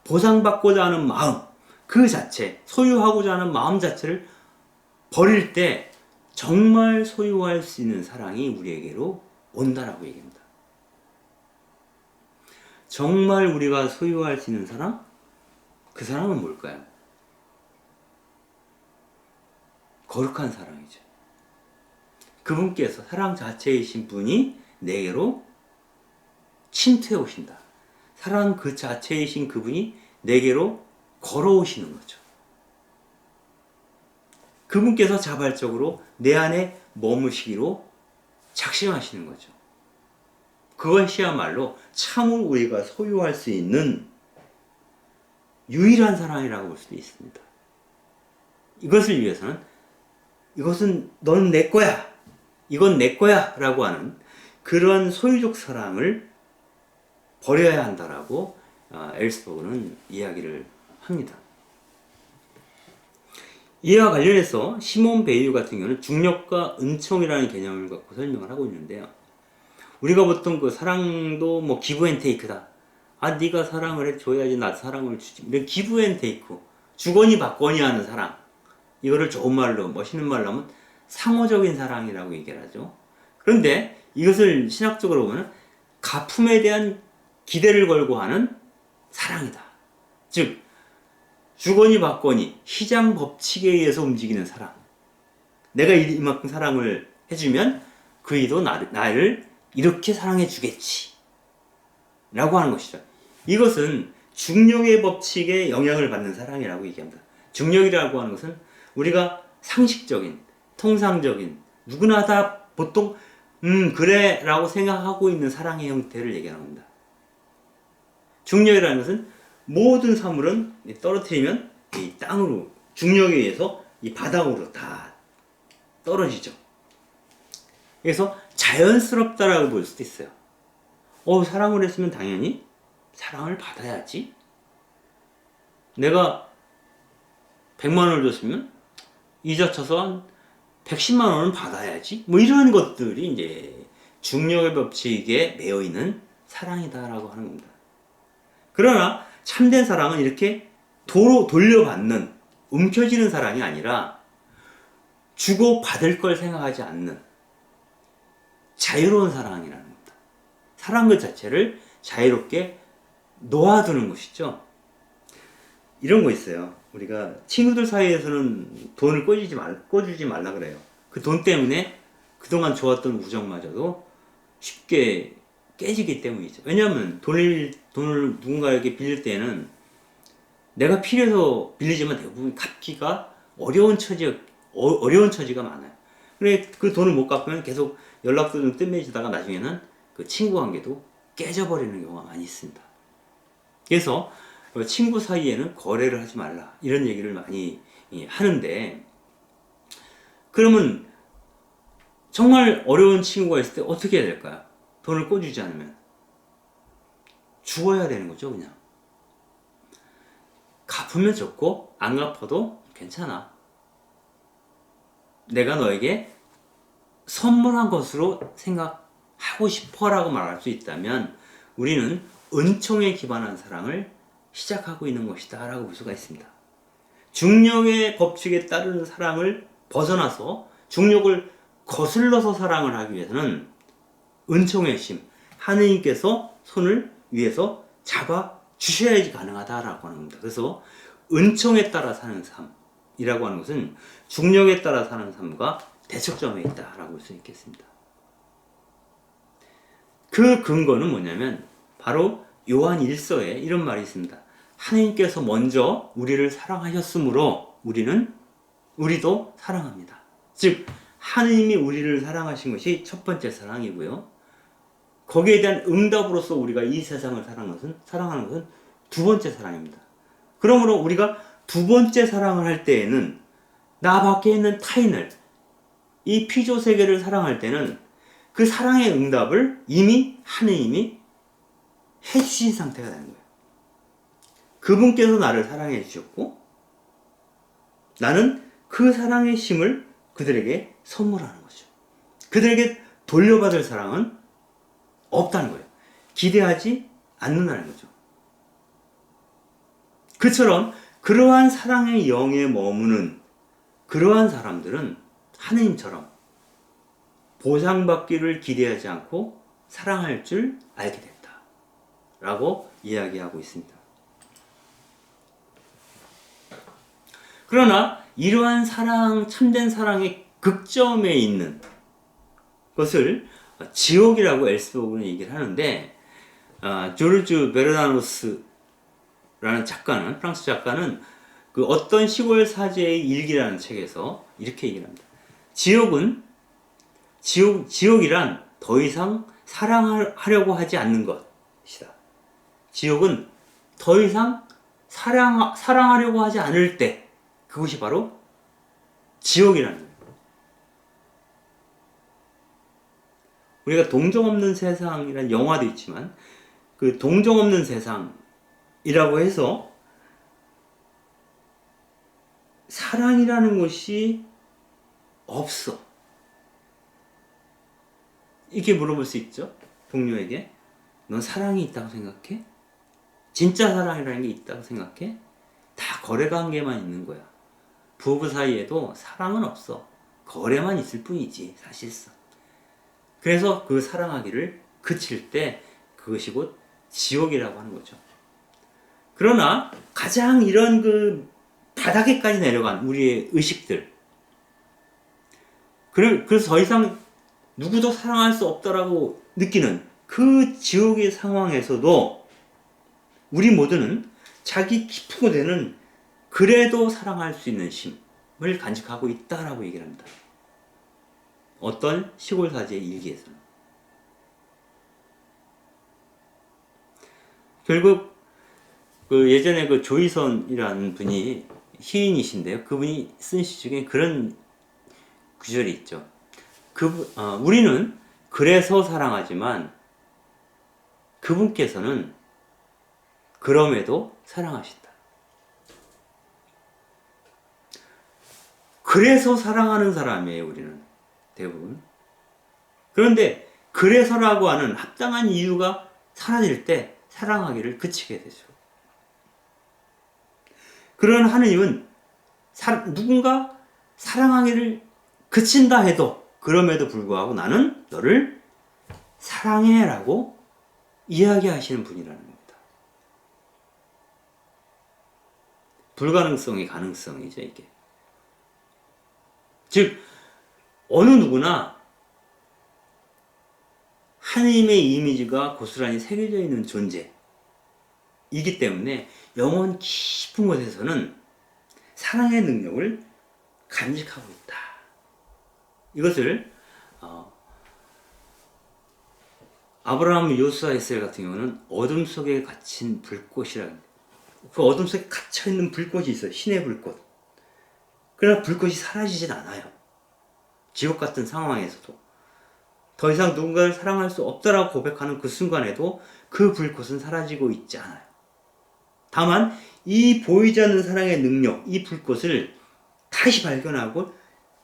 보상받고자 하는 마음 그 자체, 소유하고자 하는 마음 자체를 버릴 때 정말 소유할 수 있는 사랑이 우리에게로 온다라고 얘기합니다. 정말 우리가 소유할 수 있는 사랑? 그 사랑은 뭘까요? 거룩한 사랑이죠. 그분께서 사랑 자체이신 분이 내게로 침투해 오신다. 사랑 그 자체이신 그분이 내게로 걸어오시는 거죠. 그분께서 자발적으로 내 안에 머무시기로 작심하시는 거죠. 그것이야말로 참으로 우리가 소유할 수 있는 유일한 사랑이라고 볼 수도 있습니다. 이것을 위해서는 이것은 넌 내 거야, 이건 내 거야 라고 하는 그런 소유적 사랑을 버려야 한다라고 엘스버그는 이야기를 합니다. 이와 관련해서 시몬 베일 같은 경우는 중력과 은총이라는 개념을 갖고 설명을 하고 있는데요. 우리가 보통 그 사랑도 뭐 기브 앤 테이크다. 아, 네가 사랑을 해줘야지 나도 사랑을 주지. 이런 기브 앤 테이크, 주거니 받거니 하는 사랑. 이거를 좋은 말로, 멋있는 말로 하면 상호적인 사랑이라고 얘기를 하죠. 그런데 이것을 신학적으로 보면 가품에 대한 기대를 걸고 하는 사랑이다. 즉 주거니 받거니 시장 법칙에 의해서 움직이는 사랑. 내가 이만큼 사랑을 해주면 그 이도 나를 이렇게 사랑해 주겠지 라고 하는 것이죠. 이것은 중력의 법칙에 영향을 받는 사랑이라고 얘기합니다. 중력이라고 하는 것은 우리가 상식적인, 통상적인, 누구나 다 보통 그래 라고 생각하고 있는 사랑의 형태를 얘기하는 겁니다. 중력이라는 것은 모든 사물은 떨어뜨리면 이 땅으로, 중력에 의해서 이 바닥으로 다 떨어지죠. 그래서 자연스럽다라고 볼 수도 있어요. 사랑을 했으면 당연히 사랑을 받아야지. 내가 100만 원을 줬으면 이자 쳐서 한 110만 원은 받아야지. 뭐 이런 것들이 이제 중력의 법칙에 매여 있는 사랑이다라고 하는 겁니다. 그러나 참된 사랑은 이렇게 돌려받는, 움켜쥐는 사랑이 아니라 주고 받을 걸 생각하지 않는 자유로운 사랑이라는 겁니다. 사랑 그 자체를 자유롭게 놓아두는 것이죠. 이런 거 있어요. 우리가 친구들 사이에서는 돈을 꿔주지 말라 그래요. 그 돈 때문에 그동안 좋았던 우정마저도 쉽게 깨지기 때문이죠. 왜냐하면 돈을 누군가에게 빌릴 때는 내가 필요해서 빌리지만 대부분 갚기가 어려운 처지가 많아요. 그래 그 돈을 못 갚으면 계속 연락도 좀 뜸해지다가 나중에는 그 친구 관계도 깨져버리는 경우가 많이 있습니다. 그래서 친구 사이에는 거래를 하지 말라 이런 얘기를 많이 하는데, 그러면 정말 어려운 친구가 있을 때 어떻게 해야 될까요? 돈을 꿔주지 않으면 죽어야 되는 거죠. 그냥 갚으면 좋고 안 갚아도 괜찮아. 내가 너에게 선물한 것으로 생각하고 싶어라고 말할 수 있다면 우리는 은총에 기반한 사랑을 시작하고 있는 것이다 라고 볼 수가 있습니다. 중력의 법칙에 따르는 사랑을 벗어나서 중력을 거슬러서 사랑을 하기 위해서는 은총의 심, 하느님께서 손을 위에서 잡아 주셔야지 가능하다라고 하는 겁니다. 그래서 은총에 따라 사는 삶이라고 하는 것은 중력에 따라 사는 삶과 대척점에 있다라고 볼 수 있겠습니다. 그 근거는 뭐냐면 바로 요한 1서에 이런 말이 있습니다. 하나님께서 먼저 우리를 사랑하셨으므로 우리도 사랑합니다. 즉 하느님이 우리를 사랑하신 것이 첫 번째 사랑이고요. 거기에 대한 응답으로서 우리가 이 세상을 사랑하는 것은 두 번째 사랑입니다. 그러므로 우리가 두 번째 사랑을 할 때에는 나 밖에 있는 타인을, 이 피조 세계를 사랑할 때는 그 사랑의 응답을 이미 하느님이 해주신 상태가 되는 거예요. 그분께서 나를 사랑해 주셨고 나는 그 사랑의 힘을 그들에게 선물하는 거죠. 그들에게 돌려받을 사랑은 없다는 거예요. 기대하지 않는다는 거죠. 그처럼 그러한 사랑의 영에 머무는 그러한 사람들은 하느님처럼 보상받기를 기대하지 않고 사랑할 줄 알게 됐다 라고 이야기하고 있습니다. 그러나 이러한 사랑, 참된 사랑의 극점에 있는 것을 지옥이라고 엘스버그는 얘기를 하는데, 조르주 베르나노스라는 작가는, 프랑스 작가는 그 어떤 시골 사제의 일기라는 책에서 이렇게 얘기를 합니다. 지옥이란 더 이상 사랑하려고 하지 않는 것이다. 지옥은 더 이상 사랑하려고 하지 않을 때, 그것이 바로 지옥이라는 거예요. 우리가 동정 없는 세상이라는 영화도 있지만 그 동정 없는 세상이라고 해서 사랑이라는 것이 없어. 이렇게 물어볼 수 있죠. 동료에게. 넌 사랑이 있다고 생각해? 진짜 사랑이라는 게 있다고 생각해? 다 거래 관계만 있는 거야. 부부 사이에도 사랑은 없어. 거래만 있을 뿐이지, 사실상. 그래서 그 사랑하기를 그칠 때 그것이 곧 지옥이라고 하는 거죠. 그러나 가장 이런 그 바닥에까지 내려간 우리의 의식들, 그래서 더 이상 누구도 사랑할 수 없다라고 느끼는 그 지옥의 상황에서도 우리 모두는 자기 깊은 곳에는 그래도 사랑할 수 있는 힘을 간직하고 있다라고 얘기를 합니다. 어떤 시골 사제의 일기에서는. 결국 그 예전에 그 조이선이라는 분이 시인이신데요. 그분이 쓴 시 중에 그런 구절이 있죠. 우리는 그래서 사랑하지만 그분께서는 그럼에도 사랑하신다. 그래서 사랑하는 사람이에요, 우리는. 대부분. 그런데 그래서라고 하는 합당한 이유가 사라질 때 사랑하기를 그치게 되죠. 그런 하느님은 누군가 사랑하기를 그친다 해도 그럼에도 불구하고 나는 너를 사랑해 라고 이야기하시는 분이라는 겁니다. 불가능성의 가능성이죠, 이게. 즉 어느 누구나 하느님의 이미지가 고스란히 새겨져 있는 존재이기 때문에 영혼 깊은 곳에서는 사랑의 능력을 간직하고 있다. 이것을 아브라함 요수아 에셀 같은 경우는 어둠 속에 갇힌 불꽃이라고 합니다. 그 어둠 속에 갇혀있는 불꽃이 있어요. 신의 불꽃. 그러나 불꽃이 사라지진 않아요. 지옥 같은 상황에서도 더 이상 누군가를 사랑할 수 없다라고 고백하는 그 순간에도 그 불꽃은 사라지고 있지 않아요. 다만 이 보이지 않는 사랑의 능력, 이 불꽃을 다시 발견하고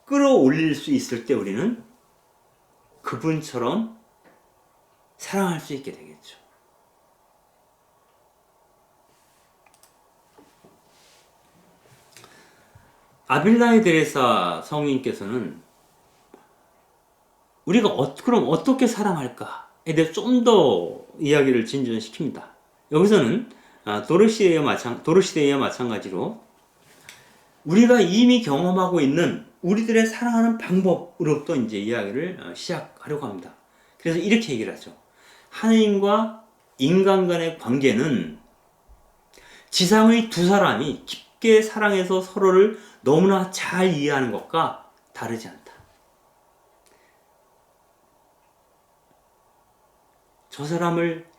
끌어올릴 수 있을 때 우리는 그분처럼 사랑할 수 있게 되겠죠. 아빌라이 데레사 성인께서는 우리가 그럼 어떻게 사랑할까에 대해 좀 더 이야기를 진전시킵니다. 여기서는 도르시데이와 마찬가지로 우리가 이미 경험하고 있는 우리들의 사랑하는 방법으로부터 이제 이야기를 시작하려고 합니다. 그래서 이렇게 얘기를 하죠. 하느님과 인간 간의 관계는 지상의 두 사람이 깊게 사랑해서 서로를 너무나 잘 이해하는 것과 다르지 않다. 저 사람을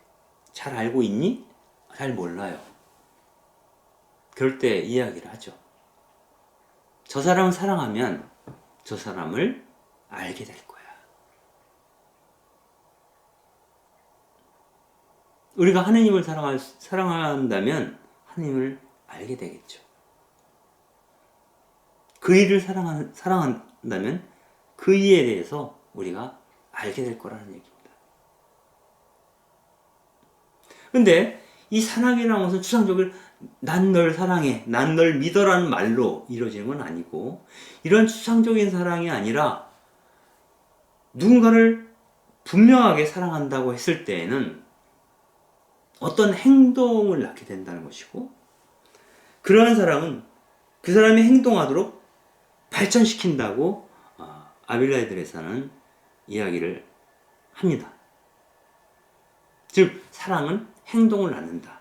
잘 알고 있니? 잘 몰라요. 그럴 때 이야기를 하죠. 저 사람을 사랑하면 저 사람을 알게 될 거야. 우리가 하느님을 사랑한다면 하느님을 알게 되겠죠. 그 일을 사랑한다면 그 일에 대해서 우리가 알게 될 거라는 얘기입니다. 근데 이 사랑이라는 것은 추상적으로 난 널 사랑해, 난 널 믿어라는 말로 이루어지는 건 아니고, 이런 추상적인 사랑이 아니라 누군가를 분명하게 사랑한다고 했을 때에는 어떤 행동을 낳게 된다는 것이고, 그러한 사랑은 그 사람이 행동하도록 발전시킨다고 아빌라이 데레사는 이야기를 합니다. 즉 사랑은 행동을 낳는다.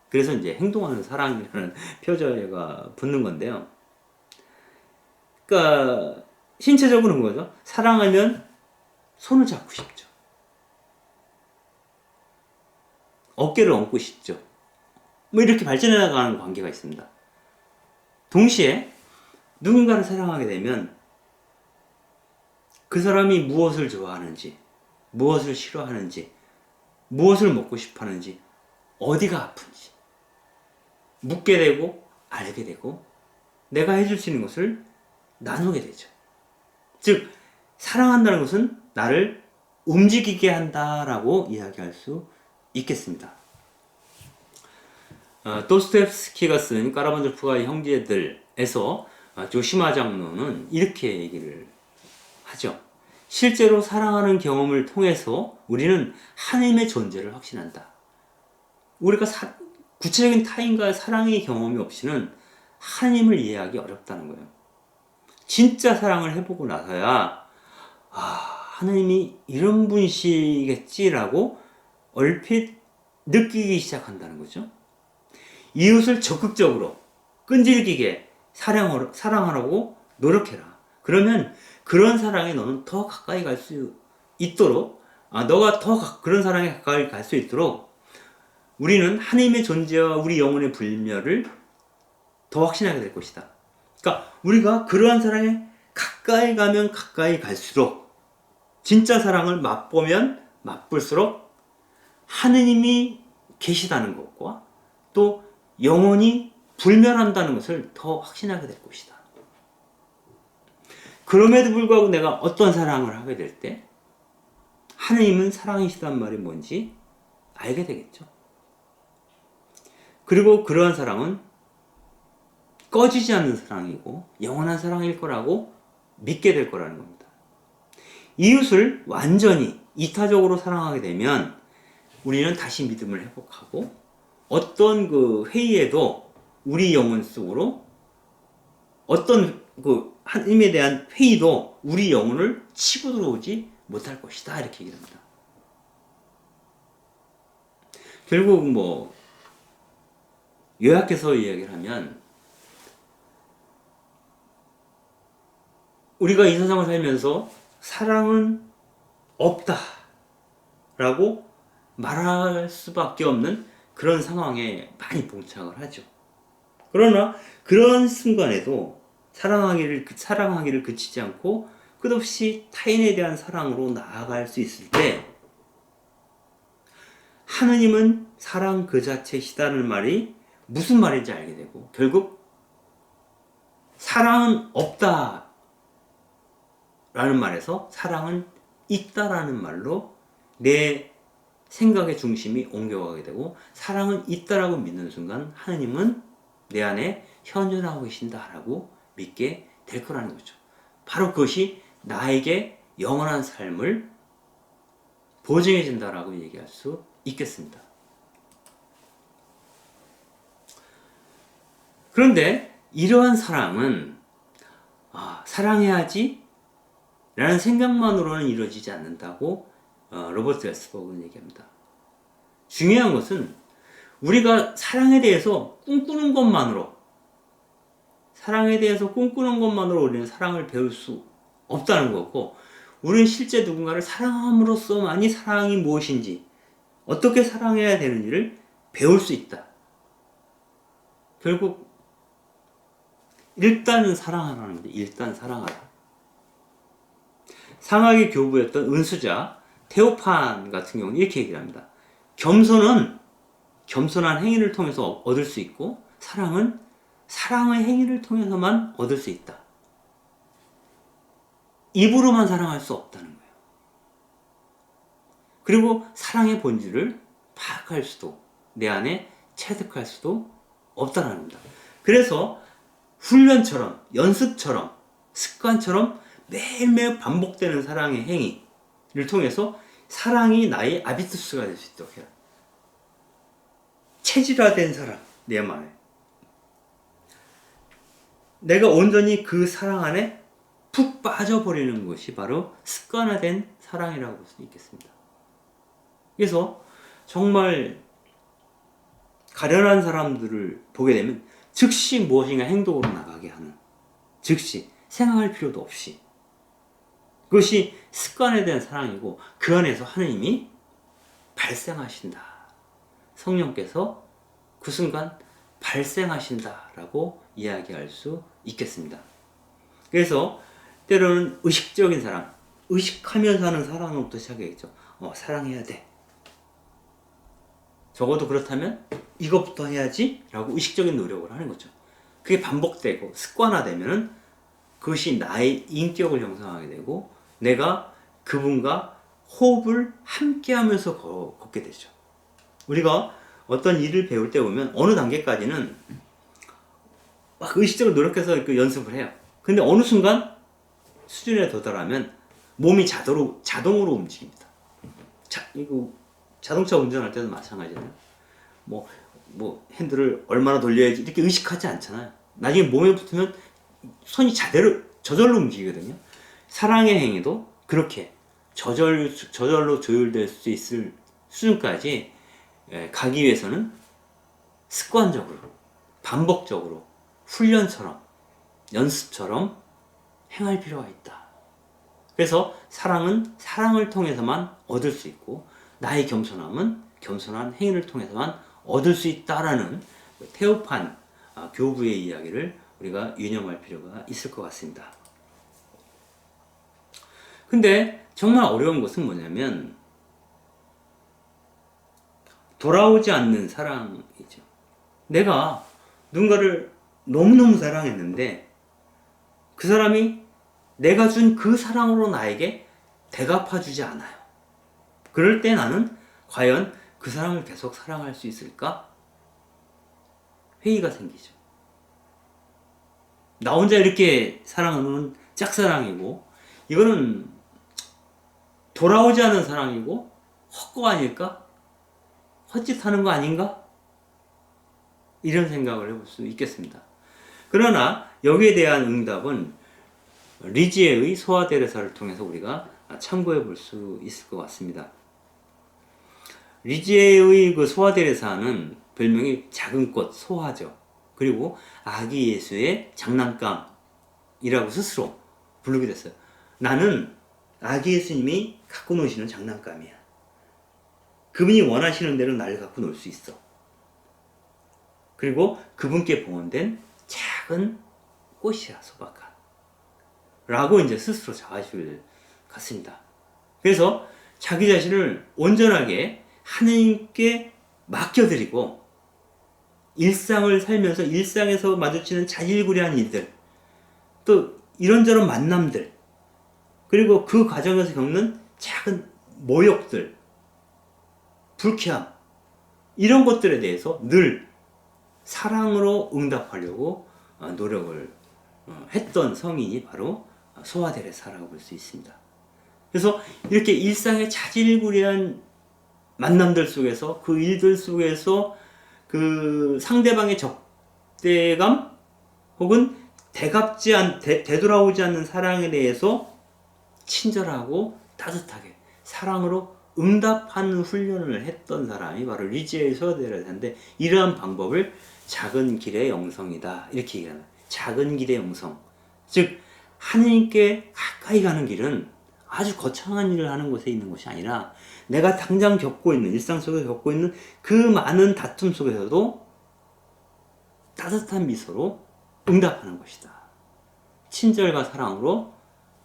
그래서 이제 행동하는 사랑이라는 표절가 붙는 건데요. 그러니까 신체적으로는 뭐죠? 사랑하면 손을 잡고 싶죠. 어깨를 얹고 싶죠. 뭐 이렇게 발전해 나가는 관계가 있습니다. 동시에 누군가를 사랑하게 되면 그 사람이 무엇을 좋아하는지, 무엇을 싫어하는지, 무엇을 먹고 싶어 하는지, 어디가 아픈지 묻게 되고 알게 되고 내가 해줄 수 있는 것을 나누게 되죠. 즉 사랑한다는 것은 나를 움직이게 한다라고 이야기할 수 있겠습니다. 도스토옙스키가 쓴 까라반조프가의 형제들에서 조시마 장로는 이렇게 얘기를 하죠. 실제로 사랑하는 경험을 통해서 우리는 하나님의 존재를 확신한다. 우리가 구체적인 타인과의 사랑의 경험이 없이는 하나님을 이해하기 어렵다는 거예요. 진짜 사랑을 해보고 나서야 하나님이 이런 분이시겠지라고 얼핏 느끼기 시작한다는 거죠. 이웃을 적극적으로 끈질기게 사랑하라고 노력해라. 그러면 그런 사랑에 너는 더 가까이 갈 수 있도록, 너가 더 그런 사랑에 가까이 갈 수 있도록 우리는 하나님의 존재와 우리 영혼의 불멸을 더 확신하게 될 것이다. 그러니까 우리가 그러한 사랑에 가까이 가면 가까이 갈수록, 진짜 사랑을 맛보면 맛볼수록 하느님이 계시다는 것과 또 영혼이 불멸한다는 것을 더 확신하게 될 것이다. 그럼에도 불구하고 내가 어떤 사랑을 하게 될 때 하느님은 사랑이시단 말이 뭔지 알게 되겠죠. 그리고 그러한 사랑은 꺼지지 않는 사랑이고 영원한 사랑일 거라고 믿게 될 거라는 겁니다. 이웃을 완전히 이타적으로 사랑하게 되면 우리는 다시 믿음을 회복하고 어떤 그 회의에도 우리 영혼 속으로 어떤 그 하나님에 대한 회의도 우리 영혼을 치고 들어오지 못할 것이다, 이렇게 얘기를 합니다. 결국 뭐 요약해서 이야기를 하면 우리가 이 세상을 살면서 사랑은 없다 라고 말할 수밖에 없는 그런 상황에 많이 봉착을 하죠. 그러나 그런 순간에도 사랑하기를 그치지 않고 끝없이 타인에 대한 사랑으로 나아갈 수 있을 때 하느님은 사랑 그 자체시다는 말이 무슨 말인지 알게 되고 결국 사랑은 없다 라는 말에서 사랑은 있다라는 말로 내 생각의 중심이 옮겨가게 되고, 사랑은 있다라고 믿는 순간 하느님은 내 안에 현존하고 계신다라고 믿게 될 거라는 거죠. 바로 그것이 나에게 영원한 삶을 보증해 준다라고 얘기할 수 있겠습니다. 그런데 이러한 사랑은 사랑해야지 라는 생각만으로는 이루어지지 않는다고 로버트 웨스버그는 얘기합니다. 중요한 것은 우리가 사랑에 대해서 꿈꾸는 것만으로 우리는 사랑을 배울 수 없다는 거고, 우리는 실제 누군가를 사랑함으로써만이 사랑이 무엇인지, 어떻게 사랑해야 되는지를 배울 수 있다. 결국 일단은 사랑하라는 거죠. 일단 사랑하라. 상하의 교부였던 은수자 테오판 같은 경우는 이렇게 얘기를 합니다. 겸손한 행위를 통해서 얻을 수 있고, 사랑은 사랑의 행위를 통해서만 얻을 수 있다. 입으로만 사랑할 수 없다는 거예요. 그리고 사랑의 본질을 파악할 수도, 내 안에 체득할 수도 없다는 겁니다. 그래서 훈련처럼, 연습처럼, 습관처럼 매일매일 반복되는 사랑의 행위를 통해서 사랑이 나의 아비투스가 될 수 있도록 해요. 체질화된 사랑, 내 마음에. 내가 온전히 그 사랑 안에 푹 빠져버리는 것이 바로 습관화된 사랑이라고 볼 수 있겠습니다. 그래서 정말 가련한 사람들을 보게 되면 즉시 무엇인가 행동으로 나가게 하는, 즉시 생각할 필요도 없이, 그것이 습관에 대한 사랑이고, 그 안에서 하느님이 발생하신다. 성령께서 그 순간 발생하신다라고 이야기할 수 있겠습니다. 그래서 때로는 의식적인 사랑, 의식하면서 하는 사랑으로부터 시작해야겠죠. 사랑해야 돼. 적어도 그렇다면 이것부터 해야지 라고 의식적인 노력을 하는 거죠. 그게 반복되고 습관화되면 그것이 나의 인격을 형성하게 되고, 내가 그분과 호흡을 함께 하면서 걷게 되죠. 우리가 어떤 일을 배울 때 보면 어느 단계까지는 막 의식적으로 노력해서 그 연습을 해요. 근데 어느 순간 수준에 도달하면 몸이 자동으로 움직입니다. 이거 자동차 운전할 때도 마찬가지잖아요. 뭐 핸들을 얼마나 돌려야지 이렇게 의식하지 않잖아요. 나중에 몸에 붙으면 손이 저절로 움직이거든요. 사랑의 행위도 그렇게 저절로 조율될 수 있을 수준까지 가기 위해서는 습관적으로, 반복적으로, 훈련처럼, 연습처럼 행할 필요가 있다. 그래서 사랑은 사랑을 통해서만 얻을 수 있고, 나의 겸손함은 겸손한 행위를 통해서만 얻을 수 있다라는 테오판 교부의 이야기를 우리가 유념할 필요가 있을 것 같습니다. 근데 정말 어려운 것은 뭐냐면 돌아오지 않는 사랑이죠. 내가 누군가를 너무너무 사랑했는데 그 사람이 내가 준 그 사랑으로 나에게 대갚아주지 않아요. 그럴 때 나는 과연 그 사람을 계속 사랑할 수 있을까? 회의가 생기죠. 나 혼자 이렇게 사랑하는 짝사랑이고, 이거는 돌아오지 않은 사랑이고 헛거 아닐까? 헛짓하는 거 아닌가? 이런 생각을 해볼 수 있겠습니다. 그러나 여기에 대한 응답은 리지에의 소아데레사를 통해서 우리가 참고해 볼 수 있을 것 같습니다. 리지에의 그 소아데레사는 별명이 작은 꽃, 소아죠. 그리고 아기 예수의 장난감이라고 스스로 부르게 됐어요. 나는 아기 예수님이 갖고 노시는 장난감이야. 그분이 원하시는 대로 나를 갖고 놀 수 있어. 그리고 그분께 봉헌된 작은 꽃이야, 소박한. 라고 이제 스스로 자아실 같습니다. 그래서 자기 자신을 온전하게 하느님께 맡겨드리고, 일상을 살면서 일상에서 마주치는 자질구레한 일들, 또 이런저런 만남들, 그리고 그 과정에서 겪는 작은 모욕들, 불쾌함, 이런 것들에 대해서 늘 사랑으로 응답하려고 노력을 했던 성인이 바로 소아데레사라고 볼 수 있습니다. 그래서 이렇게 일상의 자질구레한 만남들 속에서, 그 일들 속에서 그 상대방의 적대감 혹은 되돌아오지 않는 사랑에 대해서 친절하고 따뜻하게 사랑으로 응답하는 훈련을 했던 사람이 바로 리지아의 소아데레사인데, 이러한 방법을 작은 길의 영성이다 이렇게 얘기합니다. 작은 길의 영성, 즉 하느님께 가까이 가는 길은 아주 거창한 일을 하는 곳에 있는 것이 아니라 내가 당장 겪고 있는, 일상 속에서 겪고 있는 그 많은 다툼 속에서도 따뜻한 미소로 응답하는 것이다. 친절과 사랑으로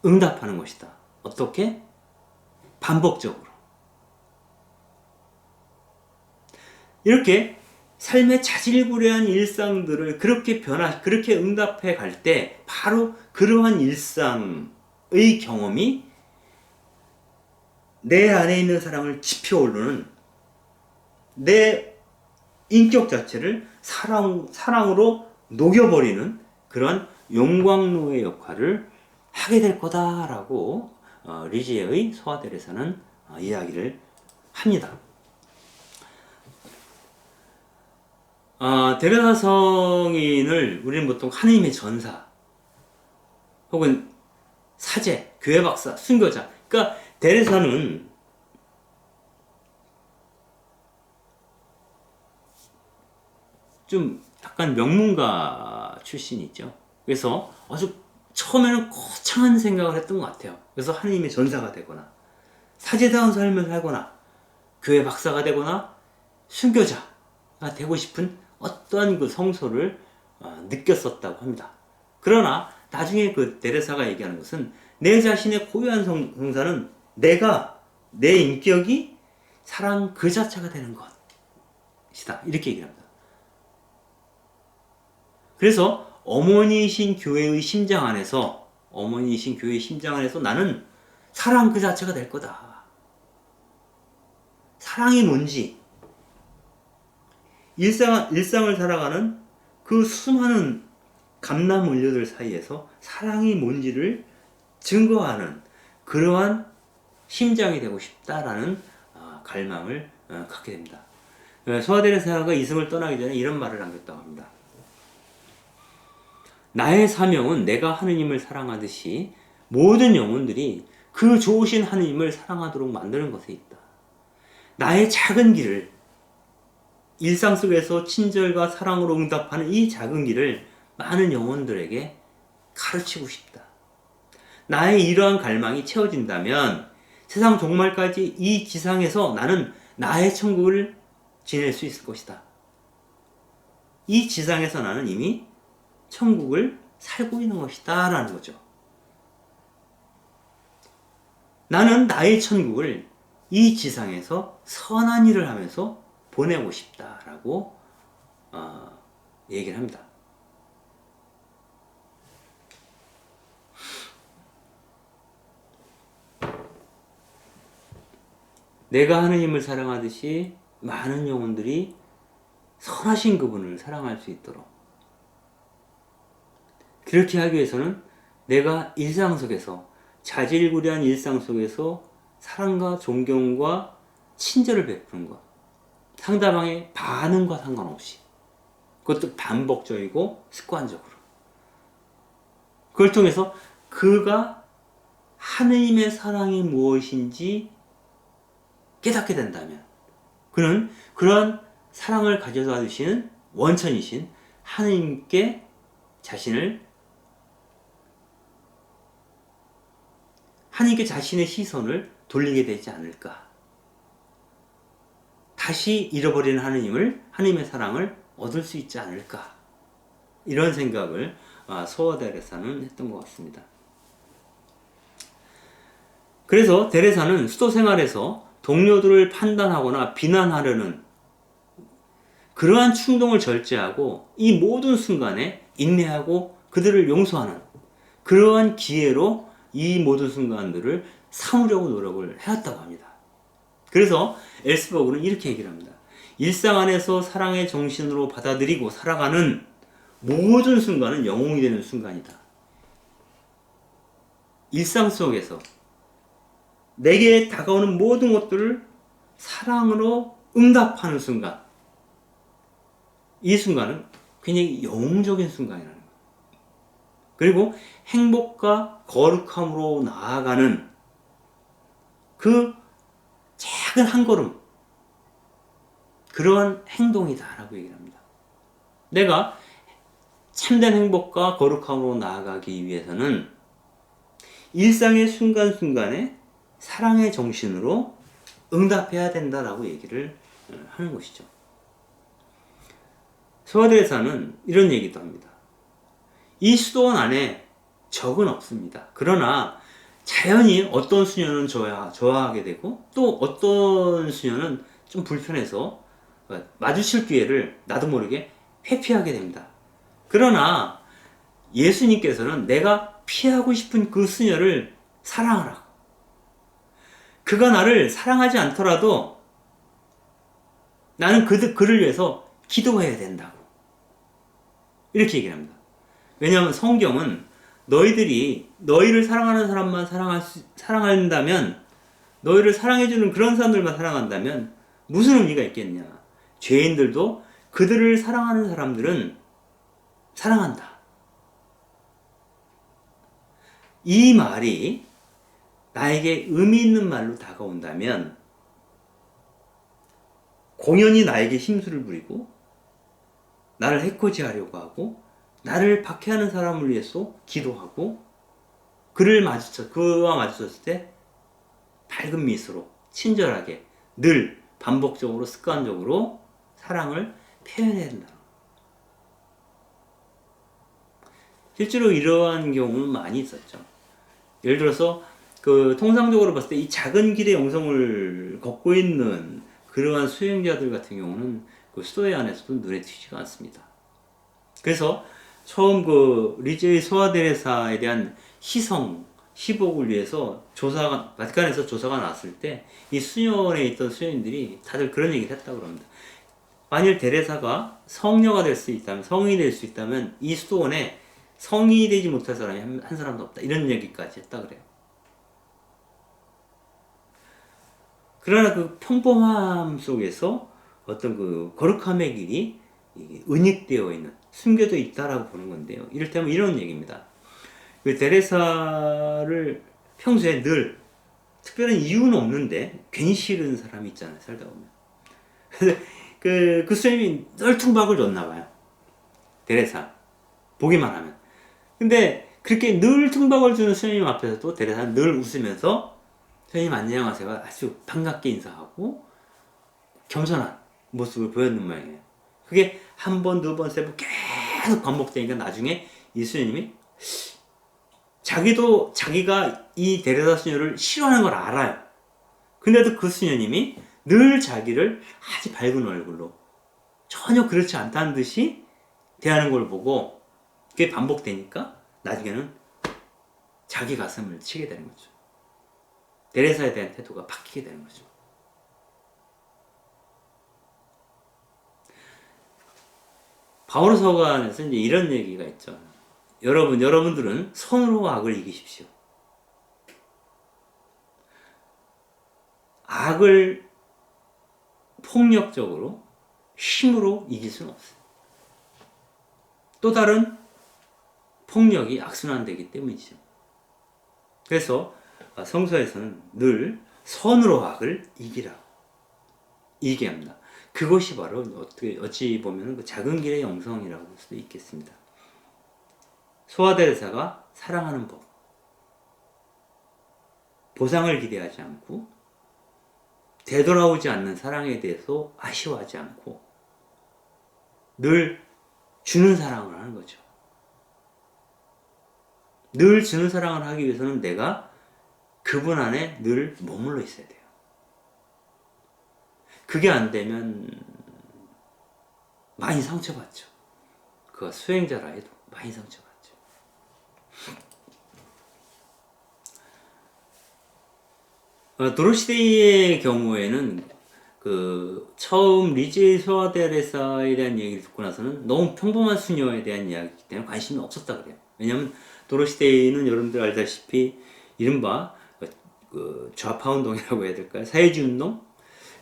응답하는 것이다. 어떻게? 반복적으로. 이렇게 삶의 자질구레한 일상들을 그렇게 응답해 갈 때 바로 그러한 일상의 경험이 내 안에 있는 사랑을 지펴오르는, 내 인격 자체를 사랑으로 녹여버리는 그런 용광로의 역할을 하게 될 거다라고 리지에의 소아데레사는 이야기를 합니다. 데레사 성인을 우리는 보통 하느님의 전사 혹은 사제, 교회 박사, 순교자, 그러니까 데레사는 좀 약간 명문가 출신이죠. 그래서 아주 처음에는 거창한 생각을 했던 것 같아요. 그래서 하느님의 전사가 되거나 사제다운 삶을 살거나 교회 박사가 되거나 순교자가 되고 싶은 어떠한 그 성소를 느꼈었다고 합니다. 그러나 나중에 그 데레사가 얘기하는 것은 내 자신의 고유한 성사는 내 인격이 사랑 그 자체가 되는 것이다 이렇게 얘기합니다. 그래서 어머니이신 교회의 심장 안에서 나는 사랑 그 자체가 될 거다. 사랑이 뭔지, 일상을 살아가는 그 수많은 감남 원료들 사이에서 사랑이 뭔지를 증거하는 그러한 심장이 되고 싶다라는 갈망을 갖게 됩니다. 소아데레사가 이승을 떠나기 전에 이런 말을 남겼다고 합니다. 나의 사명은 내가 하느님을 사랑하듯이 모든 영혼들이 그 좋으신 하느님을 사랑하도록 만드는 것에 있다. 나의 작은 길을, 일상 속에서 친절과 사랑으로 응답하는 이 작은 길을 많은 영혼들에게 가르치고 싶다. 나의 이러한 갈망이 채워진다면 세상 종말까지 이 지상에서 나는 나의 천국을 지낼 수 있을 것이다. 이 지상에서 나는 이미 천국을 살고 있는 것이다 라는 거죠. 나는 나의 천국을 이 지상에서 선한 일을 하면서 보내고 싶다라고 얘기를 합니다. 내가 하느님을 사랑하듯이 많은 영혼들이 선하신 그분을 사랑할 수 있도록, 그렇게 하기 위해서는 내가 일상 속에서, 자질구레한 일상 속에서 사랑과 존경과 친절을 베푸는 것, 상대방의 반응과 상관없이, 그것도 반복적이고 습관적으로, 그걸 통해서 그가 하느님의 사랑이 무엇인지 깨닫게 된다면 그는 그런 사랑을 가져다 주시는 원천이신 하느님께 자신의 시선을 돌리게 되지 않을까. 다시 잃어버리는 하느님의 사랑을 얻을 수 있지 않을까. 이런 생각을 소아데레사는 했던 것 같습니다. 그래서 데레사는 수도 생활에서 동료들을 판단하거나 비난하려는 그러한 충동을 절제하고 이 모든 순간에 인내하고 그들을 용서하는 그러한 기회로 이 모든 순간들을 삼으려고 노력을 해왔다고 합니다. 그래서 엘스버그는 이렇게 얘기를 합니다. 일상 안에서 사랑의 정신으로 받아들이고 살아가는 모든 순간은 영웅이 되는 순간이다. 일상 속에서 내게 다가오는 모든 것들을 사랑으로 응답하는 순간, 이 순간은 굉장히 영웅적인 순간이라는 거예요. 그리고 행복과 거룩함으로 나아가는 그 작은 한 걸음, 그러한 행동이다라고 얘기를 합니다. 내가 참된 행복과 거룩함으로 나아가기 위해서는 일상의 순간순간에 사랑의 정신으로 응답해야 된다라고 얘기를 하는 것이죠. 소아드레사는 이런 얘기도 합니다. 이 수도원 안에 적은 없습니다. 그러나 자연히 어떤 수녀는 좋아하게 되고 또 어떤 수녀는 좀 불편해서 마주칠 기회를 나도 모르게 회피하게 됩니다. 그러나 예수님께서는 내가 피하고 싶은 그 수녀를 사랑하라고. 그가 나를 사랑하지 않더라도 나는 그를 위해서 기도해야 된다고. 이렇게 얘기를 합니다. 왜냐하면 성경은 너희들이 너희를 사랑하는 사람만 사랑한다면, 너희를 사랑해주는 그런 사람들만 사랑한다면 무슨 의미가 있겠냐. 죄인들도 그들을 사랑하는 사람들은 사랑한다. 이 말이 나에게 의미 있는 말로 다가온다면 공연히 나에게 힘수를 부리고 나를 해코지하려고 하고 나를 박해하는 사람을 위해서 기도하고 그와 마주쳤을 때 밝은 미소로 친절하게 늘 반복적으로 습관적으로 사랑을 표현해야 된다. 실제로 이러한 경우는 많이 있었죠. 예를 들어서 통상적으로 봤을 때 이 작은 길의 영성을 걷고 있는 그러한 수행자들 같은 경우는 그 수도회 안에서도 눈에 띄지가 않습니다. 그래서 처음 리즈의 소아데레사에 대한 희복을 위해서 바티칸에서 조사가 나왔을 때 이 수녀원에 있던 수녀님들이 다들 그런 얘기를 했다고 합니다. 만일 데레사가 성녀가 될 수 있다면, 성인이 될 수 있다면 이 수도원에 성인이 되지 못할 사람이 한 사람도 없다. 이런 얘기까지 했다 그래요. 그러나 그 평범함 속에서 어떤 그 거룩함의 길이 은닉되어 있는, 숨겨져 있다라고 보는 건데요. 이를테면 이런 얘기입니다. 그 데레사를 평소에 늘 특별한 이유는 없는데 괜히 싫은 사람이 있잖아요. 살다 보면. 그 스님이 늘 퉁박을 줬나 봐요. 데레사. 보기만 하면. 근데 그렇게 늘 퉁박을 주는 스님 앞에서도 데레사는 늘 웃으면서 스님 안녕하세요. 아주 반갑게 인사하고 겸손한 모습을 보였는 모양이에요. 그게 한 번, 두 번, 세 번 계속 반복되니까 나중에 이 스님이 자기가 이 데레사 수녀를 싫어하는 걸 알아요. 근데도 그 수녀님이 늘 자기를 아주 밝은 얼굴로 전혀 그렇지 않다는 듯이 대하는 걸 보고 그게 반복되니까 나중에는 자기 가슴을 치게 되는 거죠. 데레사에 대한 태도가 바뀌게 되는 거죠. 바오로 서관에서 이제 이런 얘기가 있죠. 여러분들은 선으로 악을 이기십시오. 악을 폭력적으로 힘으로 이길 수는 없어요. 또 다른 폭력이 악순환되기 때문이죠. 그래서 성서에서는 늘 선으로 악을 이기게 합니다. 그것이 바로 어찌 보면 그 작은 길의 영성이라고 볼 수도 있겠습니다. 소아데레사가 사랑하는 법, 보상을 기대하지 않고 되돌아오지 않는 사랑에 대해서 아쉬워하지 않고 늘 주는 사랑을 하는 거죠. 늘 주는 사랑을 하기 위해서는 내가 그분 안에 늘 머물러 있어야 돼요. 그게 안 되면 많이 상처받죠. 그가 수행자라 해도 많이 상처받죠. 도로시데이의 경우에는 그 처음 리제 소아데레사에 대한 얘기를 듣고 나서는 너무 평범한 수녀에 대한 이야기이기 때문에 관심이 없었다 그래요. 왜냐하면 도로시데이는 여러분들 알다시피 이른바 그 좌파 운동이라고 해야 될까요? 사회주의 운동?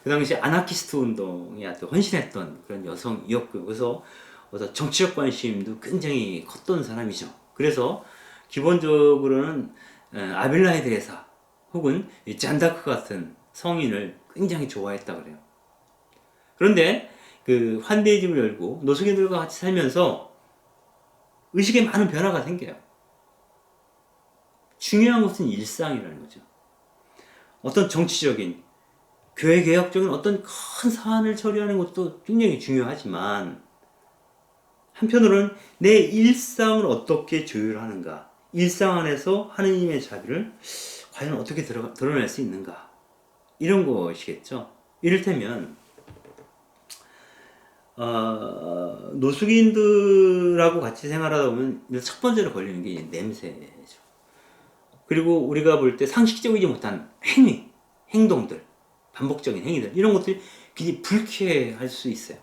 그 당시 아나키스트 운동에 아주 헌신했던 그런 여성이었고요. 그래서 정치적 관심도 굉장히 컸던 사람이죠. 그래서 기본적으로는 아빌라에 대해서 혹은 잔다크 같은 성인을 굉장히 좋아했다 그래요. 그런데 그 환대의 집을 열고 노숙인들과 같이 살면서 의식에 많은 변화가 생겨요. 중요한 것은 일상이라는 거죠. 어떤 정치적인 교회 개혁적인 어떤 큰 사안을 처리하는 것도 굉장히 중요하지만 한편으로는 내 일상을 어떻게 조율하는가, 일상 안에서 하느님의 자비를 과연 어떻게 드러낼 수 있는가, 이런 것이겠죠. 이를테면 노숙인들하고 같이 생활하다 보면 첫 번째로 걸리는 게 냄새죠. 그리고 우리가 볼 때 상식적이지 못한 행동들, 반복적인 행위들, 이런 것들이 굉장히 불쾌할 수 있어요.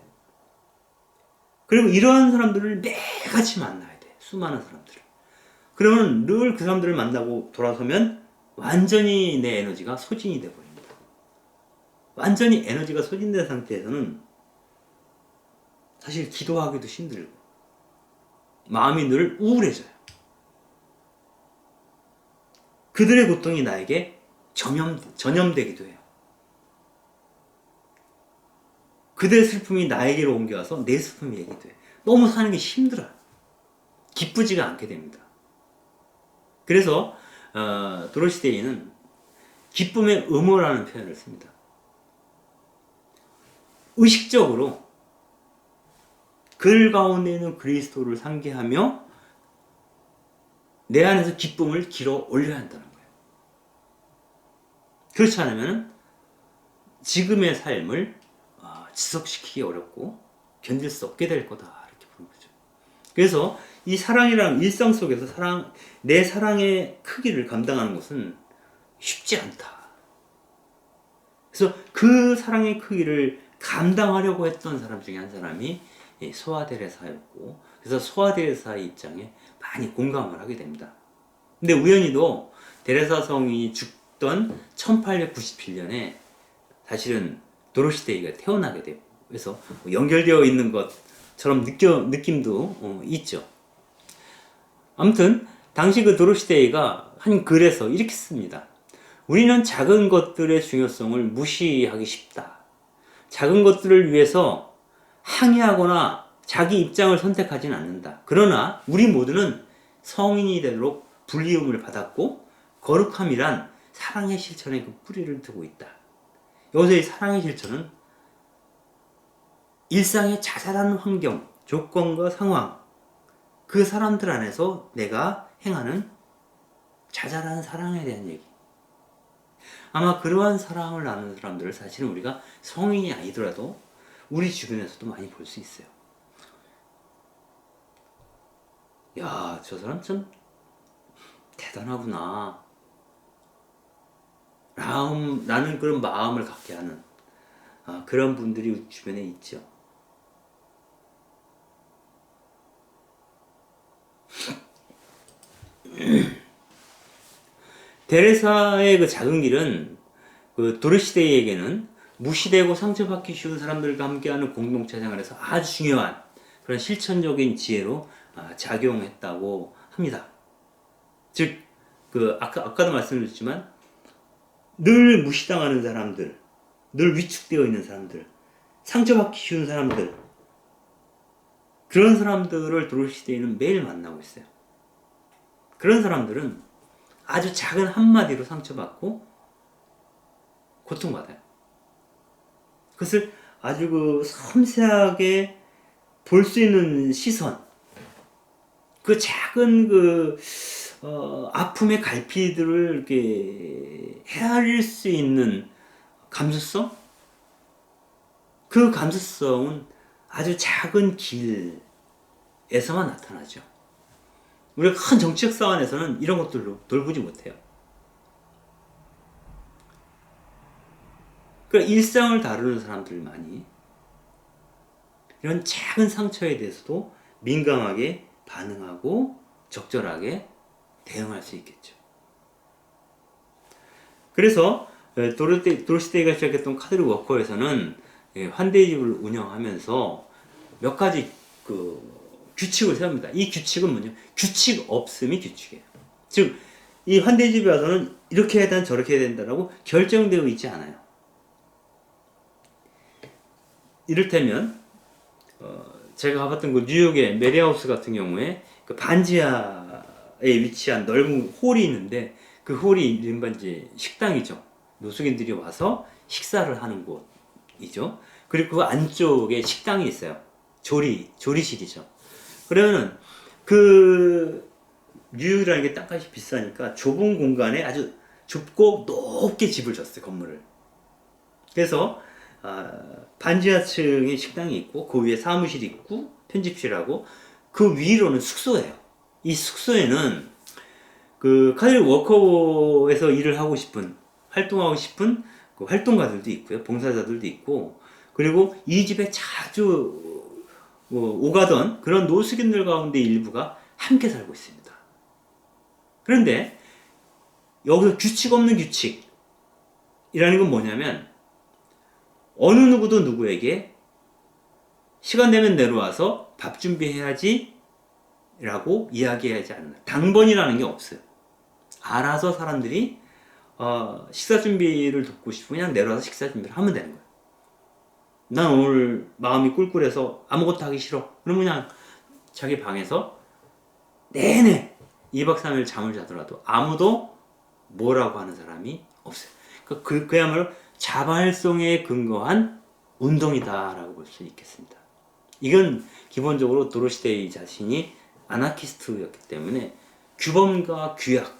그리고 이러한 사람들을 매같이 만나야 돼. 수많은 사람들을. 그러면 늘 그 사람들을 만나고 돌아서면 완전히 내 에너지가 소진이 돼 버립니다. 완전히 에너지가 소진된 상태에서는 사실 기도하기도 힘들고 마음이 늘 우울해져요. 그들의 고통이 나에게 전염되기도 해요. 그들의 슬픔이 나에게로 옮겨와서 내 슬픔이 얘기도 해요. 너무 사는 게 힘들어요. 기쁘지가 않게 됩니다. 그래서 도로시데이는 기쁨의 의무라는 표현을 씁니다. 의식적으로 글 가운데 있는 그리스도를 상기하며 내 안에서 기쁨을 길어 올려야 한다는 거예요. 그렇지 않으면 지금의 삶을 지속시키기 어렵고 견딜 수 없게 될 거다, 이렇게 보는 거죠. 그래서 이 사랑이랑 일상 속에서 내 사랑의 크기를 감당하는 것은 쉽지 않다. 그래서 그 사랑의 크기를 감당하려고 했던 사람 중에 한 사람이 소아데레사였고, 그래서 소아데레사의 입장에 많이 공감을 하게 됩니다. 근데 우연히도 데레사 성이 죽던 1897년에 사실은 도로시데이가 태어나게 되고, 그래서 연결되어 있는 것처럼 느낌도 있죠. 아무튼 당시 그 도로시데이가 한 글에서 이렇게 씁니다. 우리는 작은 것들의 중요성을 무시하기 쉽다. 작은 것들을 위해서 항의하거나 자기 입장을 선택하지는 않는다. 그러나 우리 모두는 성인이 되도록 불리움을 받았고 거룩함이란 사랑의 실천에 그 뿌리를 두고 있다. 여기서 이 사랑의 실천은 일상의 자잘한 환경, 조건과 상황, 그 사람들 안에서 내가 행하는 자잘한 사랑에 대한 얘기. 아마 그러한 사랑을 나누는 사람들을 사실은 우리가 성인이 아니더라도 우리 주변에서도 많이 볼 수 있어요. 야, 저 사람 참 대단하구나. 라는 그런 마음을 갖게 하는 그런 분들이 주변에 있죠. 데레사의 그 작은 길은 그 도르시데이에게는 무시되고 상처받기 쉬운 사람들과 함께하는 공동체 생활에서 아주 중요한 그런 실천적인 지혜로 작용했다고 합니다. 즉, 아까도 말씀드렸지만 늘 무시당하는 사람들, 늘 위축되어 있는 사람들, 상처받기 쉬운 사람들, 그런 사람들을 도로시데이는 매일 만나고 있어요. 그런 사람들은 아주 작은 한마디로 상처받고 고통받아요. 그것을 아주 그 섬세하게 볼 수 있는 시선, 그 작은 아픔의 갈피들을 이렇게 헤아릴 수 있는 감수성? 그 감수성은 아주 작은 길에서만 나타나죠. 우리가 큰 정치적 사안에서는 이런 것들로 돌보지 못해요. 그러니까 일상을 다루는 사람들만이 이런 작은 상처에 대해서도 민감하게 반응하고 적절하게 대응할 수 있겠죠. 그래서 도로시데이가 시작했던 카드리 워커에서는 환대집을 운영하면서 몇 가지 규칙을 세웁니다. 이 규칙은 뭐냐? 규칙 없음이 규칙이에요. 즉, 이 환대집에 와서는 이렇게 해야 된다, 저렇게 해야 된다라고 결정되어 있지 않아요. 이를테면, 제가 가봤던 그 뉴욕의 메리하우스 같은 경우에 그 반지하에 위치한 넓은 홀이 있는데 그 홀이 이른바 이제 식당이죠. 노숙인들이 와서 식사를 하는 곳이죠. 그리고 그 안쪽에 식당이 있어요. 조리실이죠. 그러면은 그 뉴욕이라는 게 땅값이 비싸니까 좁은 공간에 아주 좁고 높게 집을 졌어요. 건물을. 그래서 반지하층에 식당이 있고 그 위에 사무실이 있고 편집실하고 그 위로는 숙소예요. 이 숙소에는 그 카드리 워커에서 일을 하고 싶은 활동하고 싶은 그 활동가들도 있고요. 봉사자들도 있고 그리고 이 집에 자주 오가던 그런 노숙인들 가운데 일부가 함께 살고 있습니다. 그런데 여기서 규칙 없는 규칙이라는 건 뭐냐면 어느 누구도 누구에게 시간 되면 내려와서 밥 준비해야지 라고 이야기하지 않는다. 당번이라는 게 없어요. 알아서 사람들이 식사 준비를 돕고 싶으면 그냥 내려와서 식사 준비를 하면 되는 거예요. 난 오늘 마음이 꿀꿀해서 아무것도 하기 싫어. 그러면 그냥 자기 방에서 내내 2박 3일 잠을 자더라도 아무도 뭐라고 하는 사람이 없어요. 그야말로 자발성에 근거한 운동이다라고 볼 수 있겠습니다. 이건 기본적으로 도로시데이 자신이 아나키스트였기 때문에 규범과 규약,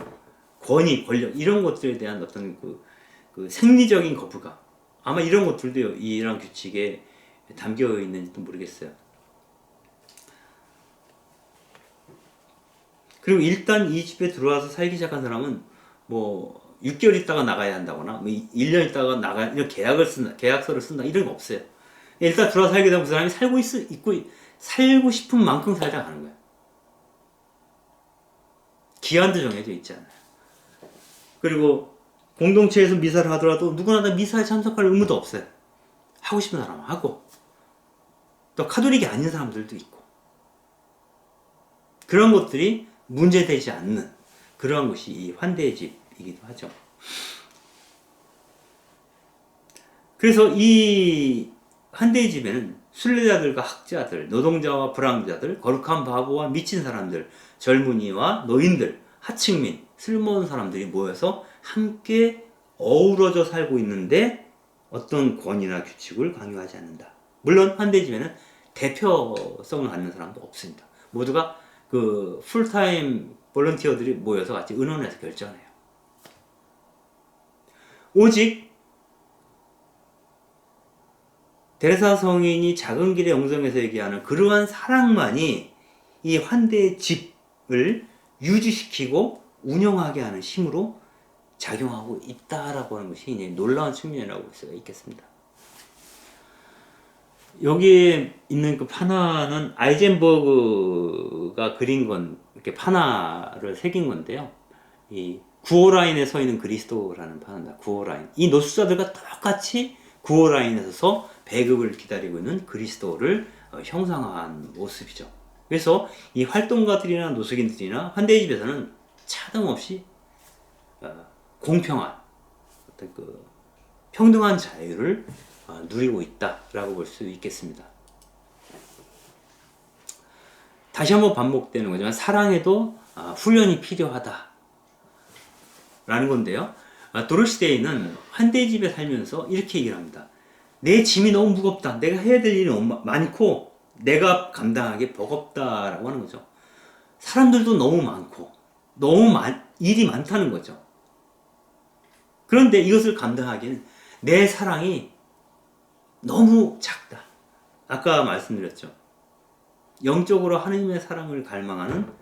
권위, 권력 이런 것들에 대한 어떤 그 생리적인 거부감 아마 이런 것들도 이런 규칙에 담겨 있는지도 모르겠어요. 그리고 일단 이 집에 들어와서 살기 시작한 사람은 뭐 6개월 있다가 나가야 한다거나 뭐 1년 있다가 나가 이런 계약서를 쓴다 이런 거 없어요. 일단 들어와서 살게 되면 그 사람이 살고 싶은 만큼 살다 가는 거예요. 기한도 정해져 있지 않아요. 그리고 공동체에서 미사를 하더라도 누구나 다 미사에 참석할 의무도 없어요. 하고 싶은 사람은 하고 또 카톨릭이 아닌 사람들도 있고 그런 것들이 문제되지 않는 그러한 것이 이 환대의 집이기도 하죠. 그래서 이 환대의 집에는 순례자들과 학자들, 노동자와 불황자들, 거룩한 바보와 미친 사람들, 젊은이와 노인들, 하층민, 쓸모없는 사람들이 모여서 함께 어우러져 살고 있는데 어떤 권위나 규칙을 강요하지 않는다. 물론 환대의 집에는 대표성을 갖는 사람도 없습니다. 모두가 그 풀타임 볼런티어들이 모여서 같이 의논해서 결정해요. 오직 데레사 성인이 작은 길의 영성에서 얘기하는 그러한 사랑만이 이 환대의 집을 유지시키고 운영하게 하는 힘으로 작용하고 있다라고 하는 것이 놀라운 측면이라고 볼 수가 있겠습니다. 여기에 있는 그 판화는 아이젠버그가 그린 건 이렇게 판화를 새긴 건데요. 이 구호라인에 서 있는 그리스도라는 판화입니다. 구호라인. 이 노숙자들과 똑같이 구호라인에 서서 배급을 기다리고 있는 그리스도를 형상화한 모습이죠. 그래서 이 활동가들이나 노숙인들이나 환대의 집에서는 차등없이 공평한 어떤 그 평등한 자유를 누리고 있다라고 볼 수 있겠습니다. 다시 한번 반복되는 거지만 사랑에도 훈련이 필요하다라는 건데요. 도로시데이는 환대의 집에 살면서 이렇게 얘기를 합니다. 내 짐이 너무 무겁다. 내가 해야 될 일이 너무 많고 내가 감당하기 버겁다라고 하는 거죠. 사람들도 너무 많고 일이 많다는 거죠. 그런데 이것을 감당하기에는 내 사랑이 너무 작다. 아까 말씀드렸죠. 영적으로 하나님의 사랑을 갈망하는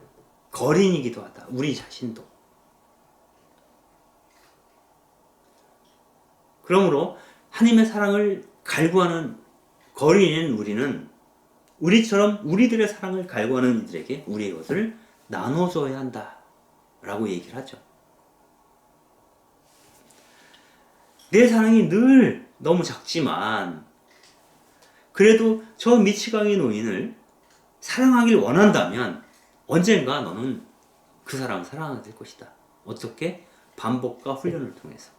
거린이기도 하다. 우리 자신도. 그러므로 하나님의 사랑을 갈구하는 거리인 우리는 우리처럼 우리들의 사랑을 갈구하는 이들에게 우리의 것을 나눠줘야 한다 라고 얘기를 하죠. 내 사랑이 늘 너무 작지만 그래도 저 미치광이 노인을 사랑하길 원한다면 언젠가 너는 그 사람을 사랑하게 될 것이다. 어떻게? 반복과 훈련을 통해서.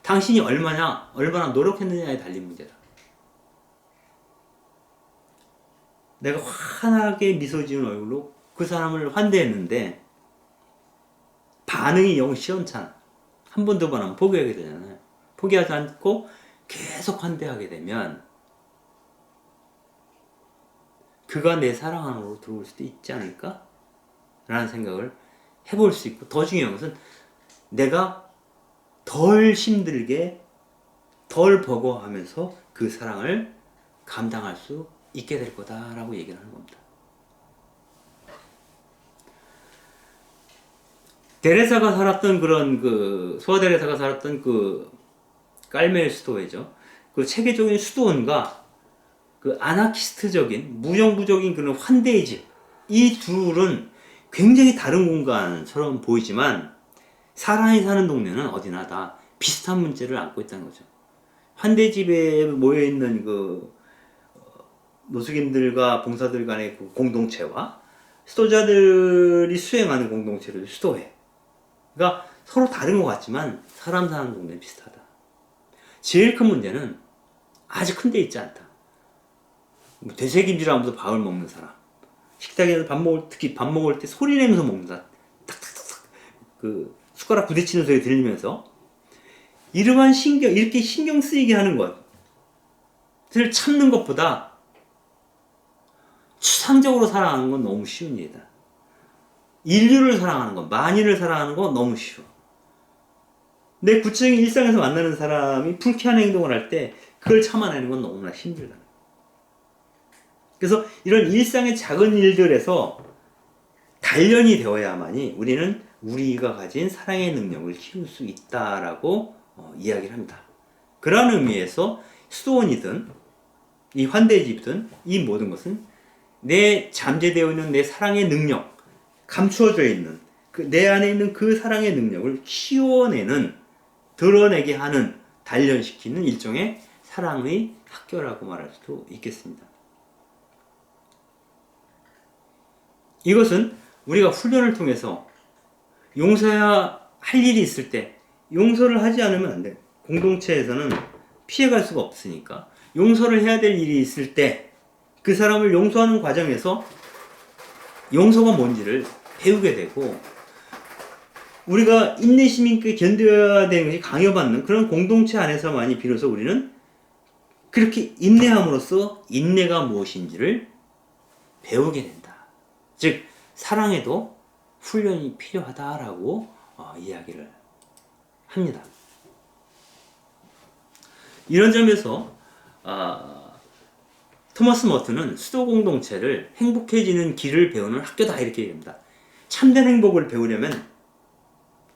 당신이 얼마나 노력했느냐에 달린 문제다. 내가 환하게 미소 지은 얼굴로 그 사람을 환대했는데 반응이 영 시원찮아. 한 번, 두 번 하면 포기하게 되잖아요. 포기하지 않고 계속 환대하게 되면 그가 내 사랑 안으로 들어올 수도 있지 않을까? 라는 생각을 해볼 수 있고, 더 중요한 것은 내가 덜 힘들게 덜 버거워하면서 그 사랑을 감당할 수 있게 될 거다라고 얘기를 하는 겁니다. 데레사가 살았던 그런 소아 데레사가 살았던 깔멜 수도회죠. 그 체계적인 수도원과 그 아나키스트적인 무정부적인 그런 환대의 집, 이 둘은 굉장히 다른 공간처럼 보이지만 사람이 사는 동네는 어디나 다 비슷한 문제를 안고 있다는 거죠. 환대집에 모여있는 노숙인들과 봉사들 간의 그 공동체와 수도자들이 수행하는 공동체를 수도회. 그러니까 서로 다른 것 같지만 사람 사는 동네는 비슷하다. 제일 큰 문제는 아주 큰 데 있지 않다. 되새김질하면서 밥을 먹는 사람. 식당에서 특히 밥 먹을 때 소리 내면서 먹는다. 탁탁탁탁. 숟가락 부딪히는 소리 들리면서 이렇게 신경 쓰이게 하는 것을 참는 것보다 추상적으로 사랑하는 건 너무 쉬운 일이다. 인류를 사랑하는 건, 만인을 사랑하는 건 너무 쉬워. 내 구체적인 일상에서 만나는 사람이 불쾌한 행동을 할 때 그걸 참아내는 건 너무나 힘들다. 그래서 이런 일상의 작은 일들에서 단련이 되어야만이 우리는 우리가 가진 사랑의 능력을 키울 수 있다라고 이야기를 합니다. 그런 의미에서 수도원이든 이 환대집이든 이 모든 것은 내 잠재되어 있는 내 사랑의 능력, 감추어져 있는 내 안에 있는 그 사랑의 능력을 키워내는, 드러내게 하는, 단련시키는 일종의 사랑의 학교라고 말할 수도 있겠습니다. 이것은 우리가 훈련을 통해서 용서해야 할 일이 있을 때 용서를 하지 않으면 안 돼. 공동체에서는 피해갈 수가 없으니까 용서를 해야 될 일이 있을 때 그 사람을 용서하는 과정에서 용서가 뭔지를 배우게 되고, 우리가 인내심 있게 견뎌야 되는 것이 강요받는 그런 공동체 안에서만이 비로소 우리는 그렇게 인내함으로써 인내가 무엇인지를 배우게 된다. 즉 사랑에도 훈련이 필요하다라고 이야기를 합니다. 이런 점에서 토마스 머튼은 수도 공동체를 행복해지는 길을 배우는 학교다 이렇게 얘기합니다. 참된 행복을 배우려면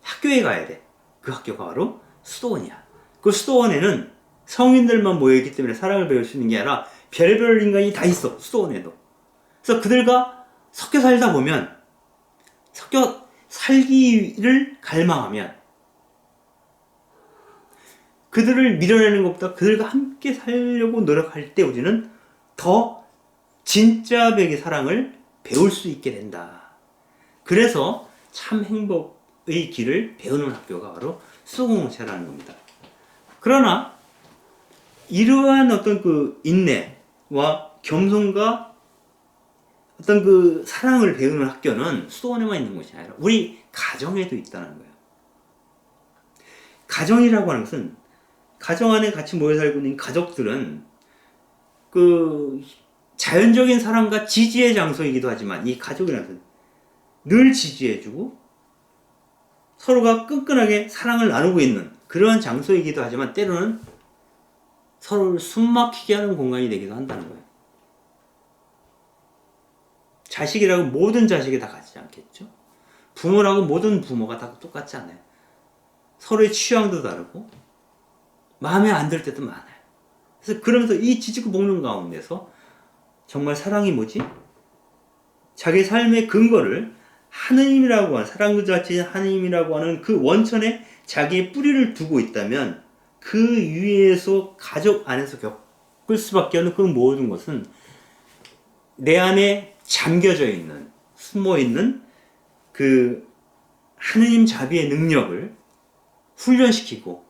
학교에 가야 돼. 그 학교가 바로 수도원이야. 그 수도원에는 성인들만 모여있기 때문에 사랑을 배울 수 있는 게 아니라 별의별 인간이 다 있어. 수도원에도. 그래서 그들과 섞여 살다 보면, 섞여 살기를 갈망하면, 그들을 밀어내는 것보다 그들과 함께 살려고 노력할 때 우리는 더 진짜 백의 사랑을 배울 수 있게 된다. 그래서 참 행복의 길을 배우는 학교가 바로 수공동체라는 겁니다. 그러나 이러한 어떤 인내와 겸손과 어떤 사랑을 배우는 학교는 수도원에만 있는 것이 아니라 우리 가정에도 있다는 거예요. 가정이라고 하는 것은, 가정 안에 같이 모여 살고 있는 가족들은 자연적인 사랑과 지지의 장소이기도 하지만, 이 가족이라는 것은 늘 지지해주고 서로가 끈끈하게 사랑을 나누고 있는 그러한 장소이기도 하지만, 때로는 서로를 숨막히게 하는 공간이 되기도 한다는 거예요. 자식이라고 모든 자식이 다 같지 않겠죠? 부모라고 모든 부모가 다 똑같지 않아요. 서로의 취향도 다르고 마음에 안 들 때도 많아요. 그래서 그러면서 이 지지고 볶는 가운데서 정말 사랑이 뭐지? 자기 삶의 근거를 하느님이라고 하는, 사랑 그 자체인 하느님이라고 하는 그 원천에 자기의 뿌리를 두고 있다면 그 위에서 가족 안에서 겪을 수밖에 없는 그 모든 것은 내 안에 잠겨져 있는, 숨어 있는 그 하느님 자비의 능력을 훈련시키고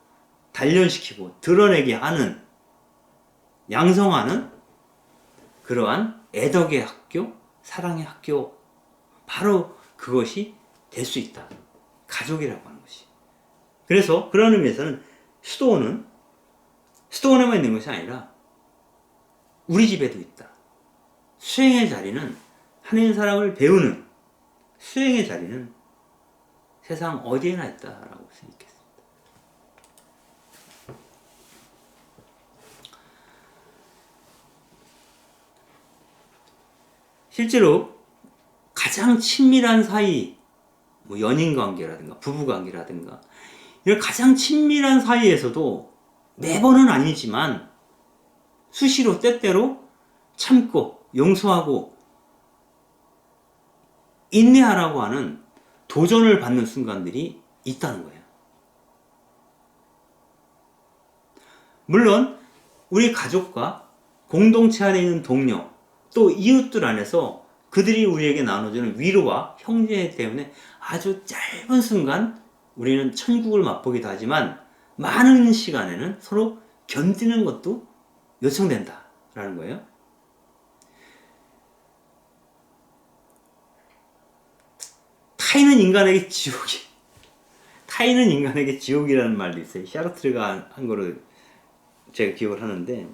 단련시키고 드러내게 하는, 양성하는 그러한 애덕의 학교, 사랑의 학교, 바로 그것이 될 수 있다. 가족이라고 하는 것이. 그래서 그런 의미에서는 수도원에만 있는 것이 아니라 우리 집에도 있다. 수행의 자리는, 하나님의 사랑을 배우는 수행의 자리는 세상 어디에나 있다라고 생각했습니다. 실제로 가장 친밀한 사이, 뭐 연인 관계라든가 부부 관계라든가 이런 가장 친밀한 사이에서도 매번은 아니지만 수시로 때때로 참고 용서하고 인내하라고 하는 도전을 받는 순간들이 있다는 거예요. 물론 우리 가족과 공동체 안에 있는 동료, 또 이웃들 안에서 그들이 우리에게 나눠주는 위로와 형제 때문에 아주 짧은 순간 우리는 천국을 맛보기도 하지만 많은 시간에는 서로 견디는 것도 요청된다라는 거예요. 타인은 인간에게 지옥이라는 말도 있어요. 샤르트르가 한 거를 제가 기억을 하는데,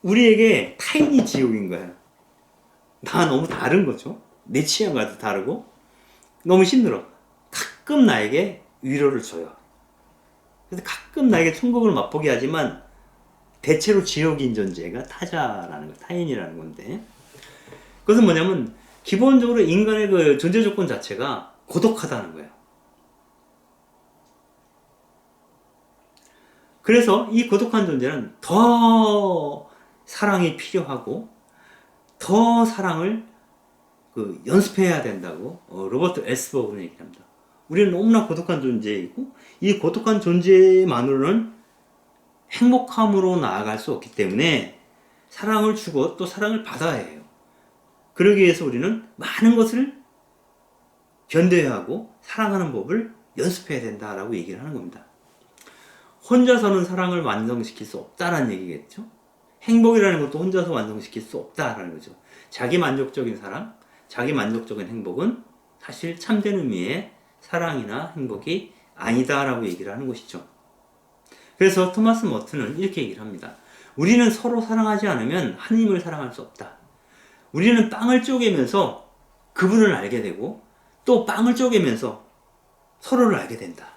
우리에게 타인이 지옥인 거야. 나 너무 다른 거죠. 내 취향과도 다르고 너무 힘들어. 가끔 나에게 위로를 줘요. 그래서 가끔 나에게 천국을 맛보게 하지만 대체로 지옥인 존재가 타자라는 거, 타인이라는 건데, 그것은 뭐냐면 기본적으로 인간의 그 존재 조건 자체가 고독하다는 거예요. 그래서 이 고독한 존재는 더 사랑이 필요하고 더 사랑을 연습해야 된다고 로버트 에스버그는 얘기합니다. 우리는 너무나 고독한 존재이고 이 고독한 존재만으로는 행복함으로 나아갈 수 없기 때문에 사랑을 주고 또 사랑을 받아야 해요. 그러기 위해서 우리는 많은 것을 견뎌야 하고 사랑하는 법을 연습해야 된다라고 얘기를 하는 겁니다. 혼자서는 사랑을 완성시킬 수 없다라는 얘기겠죠. 행복이라는 것도 혼자서 완성시킬 수 없다라는 거죠. 자기 만족적인 사랑, 자기 만족적인 행복은 사실 참된 의미의 사랑이나 행복이 아니다라고 얘기를 하는 것이죠. 그래서 토마스 머튼은 이렇게 얘기를 합니다. 우리는 서로 사랑하지 않으면 하나님을 사랑할 수 없다. 우리는 빵을 쪼개면서 그분을 알게 되고 또 빵을 쪼개면서 서로를 알게 된다.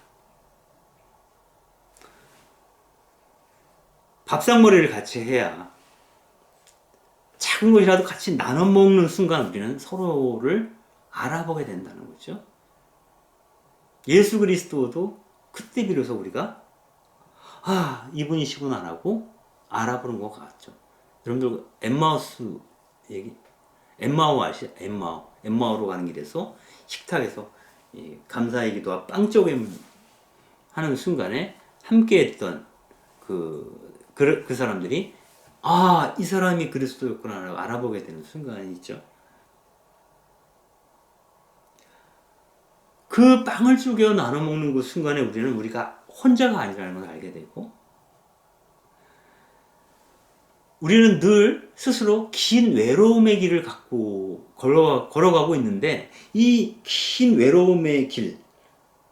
밥상머리를 같이 해야 작은 것이라도 같이 나눠 먹는 순간 우리는 서로를 알아보게 된다는 거죠. 예수 그리스도도 그때 비로소 우리가 이분이시구나라고 알아보는 것 같죠. 여러분들 엠마우스 얘기, 엠마오 아시죠? 엠마오로 가는 길에서 식탁에서 감사의 기도와 빵 쪼개임 하는 순간에 함께했던 그 사람들이 이 사람이 그리스도였구나 알아보게 되는 순간이 있죠. 그 빵을 쪼개 나눠 먹는 그 순간에 우리가 혼자가 아니라는 걸 알게 되고, 우리는 늘 스스로 긴 외로움의 길을 갖고 걸어가고 있는데, 이 긴 외로움의 길,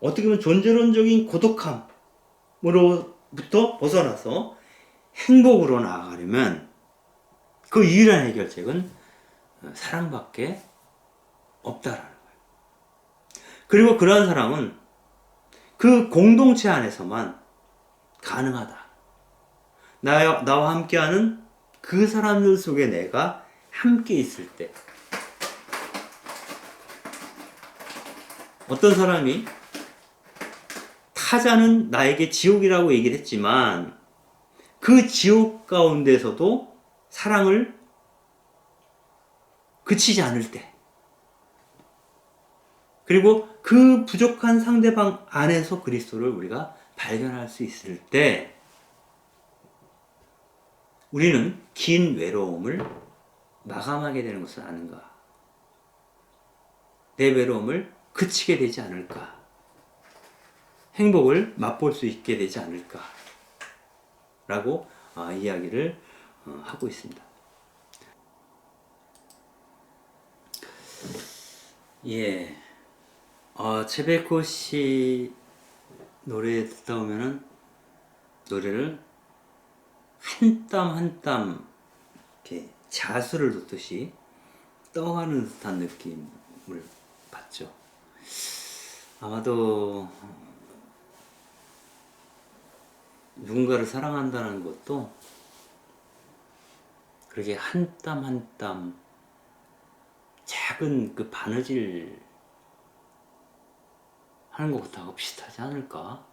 어떻게 보면 존재론적인 고독함으로부터 벗어나서 행복으로 나아가려면 그 유일한 해결책은 사랑밖에 없다라는 거예요. 그리고 그러한 사랑은 그 공동체 안에서만 가능하다. 나와 함께하는 그 사람들 속에 내가 함께 있을 때, 어떤 사람이 타자는 나에게 지옥이라고 얘기를 했지만 그 지옥 가운데서도 사랑을 그치지 않을 때, 그리고 그 부족한 상대방 안에서 그리스도를 우리가 발견할 수 있을 때, 우리는 긴 외로움을 마감하게 되는 것은 아는가? 내 외로움을 그치게 되지 않을까? 행복을 맛볼 수 있게 되지 않을까? 라고 이야기를 하고 있습니다. 예. 채베코 씨 노래 듣다 보면은 노래를 한 땀 한 땀 이렇게 자수를 뒀듯이 떠가는 듯한 느낌을 받죠. 아마도 누군가를 사랑한다는 것도 그렇게 한 땀 한 땀 작은 그 바느질 하는 것부터 비슷하지 않을까?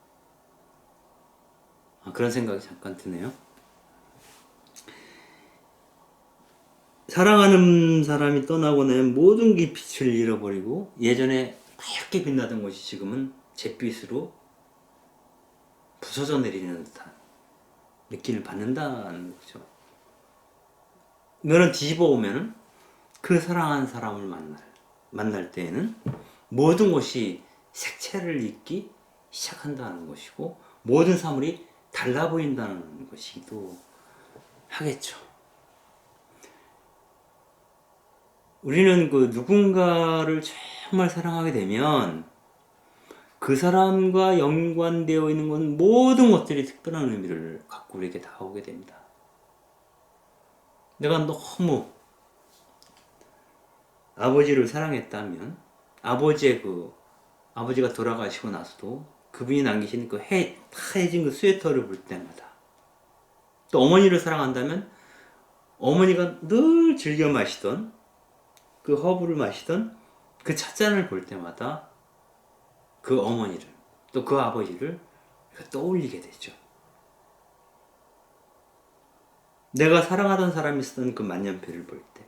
그런 생각이 잠깐 드네요. 사랑하는 사람이 떠나고 나면 모든 게 빛을 잃어버리고 예전에 하얗게 빛나던 것이 지금은 잿빛으로 부서져 내리는 듯한 느낌을 받는다는 거죠. 너는 뒤집어 보면은 그 사랑하는 사람을 만날 때에는 모든 것이 색채를 입기 시작한다는 것이고 모든 사물이 달라 보인다는 것이기도 하겠죠. 우리는 그 누군가를 정말 사랑하게 되면 그 사람과 연관되어 있는 건 모든 것들이 특별한 의미를 갖고 우리에게 다가오게 됩니다. 내가 너무 아버지를 사랑했다면 아버지가 돌아가시고 나서도 그분이 남기신 그 하얘진 그 스웨터를 볼 때마다, 또 어머니를 사랑한다면 어머니가 늘 즐겨 마시던 그 허브를 마시던 그 찻잔을 볼 때마다 그 어머니를 또 그 아버지를 떠올리게 되죠. 내가 사랑하던 사람이 쓰던 그 만년필을 볼 때,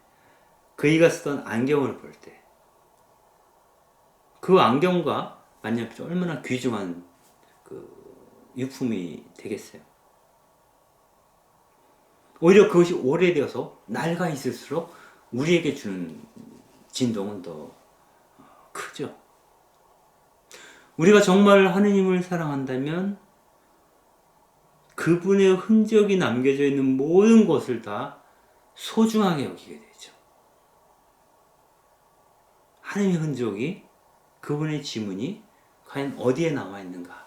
그이가 쓰던 안경을 볼 때, 그 안경과 만년필이 얼마나 귀중한 그 유품이 되겠어요. 오히려 그것이 오래되어서 낡아 있을수록 우리에게 주는 진동은 더 크죠. 우리가 정말 하느님을 사랑한다면 그분의 흔적이 남겨져 있는 모든 것을 다 소중하게 여기게 되죠. 하느님의 흔적이, 그분의 지문이 과연 어디에 남아 있는가?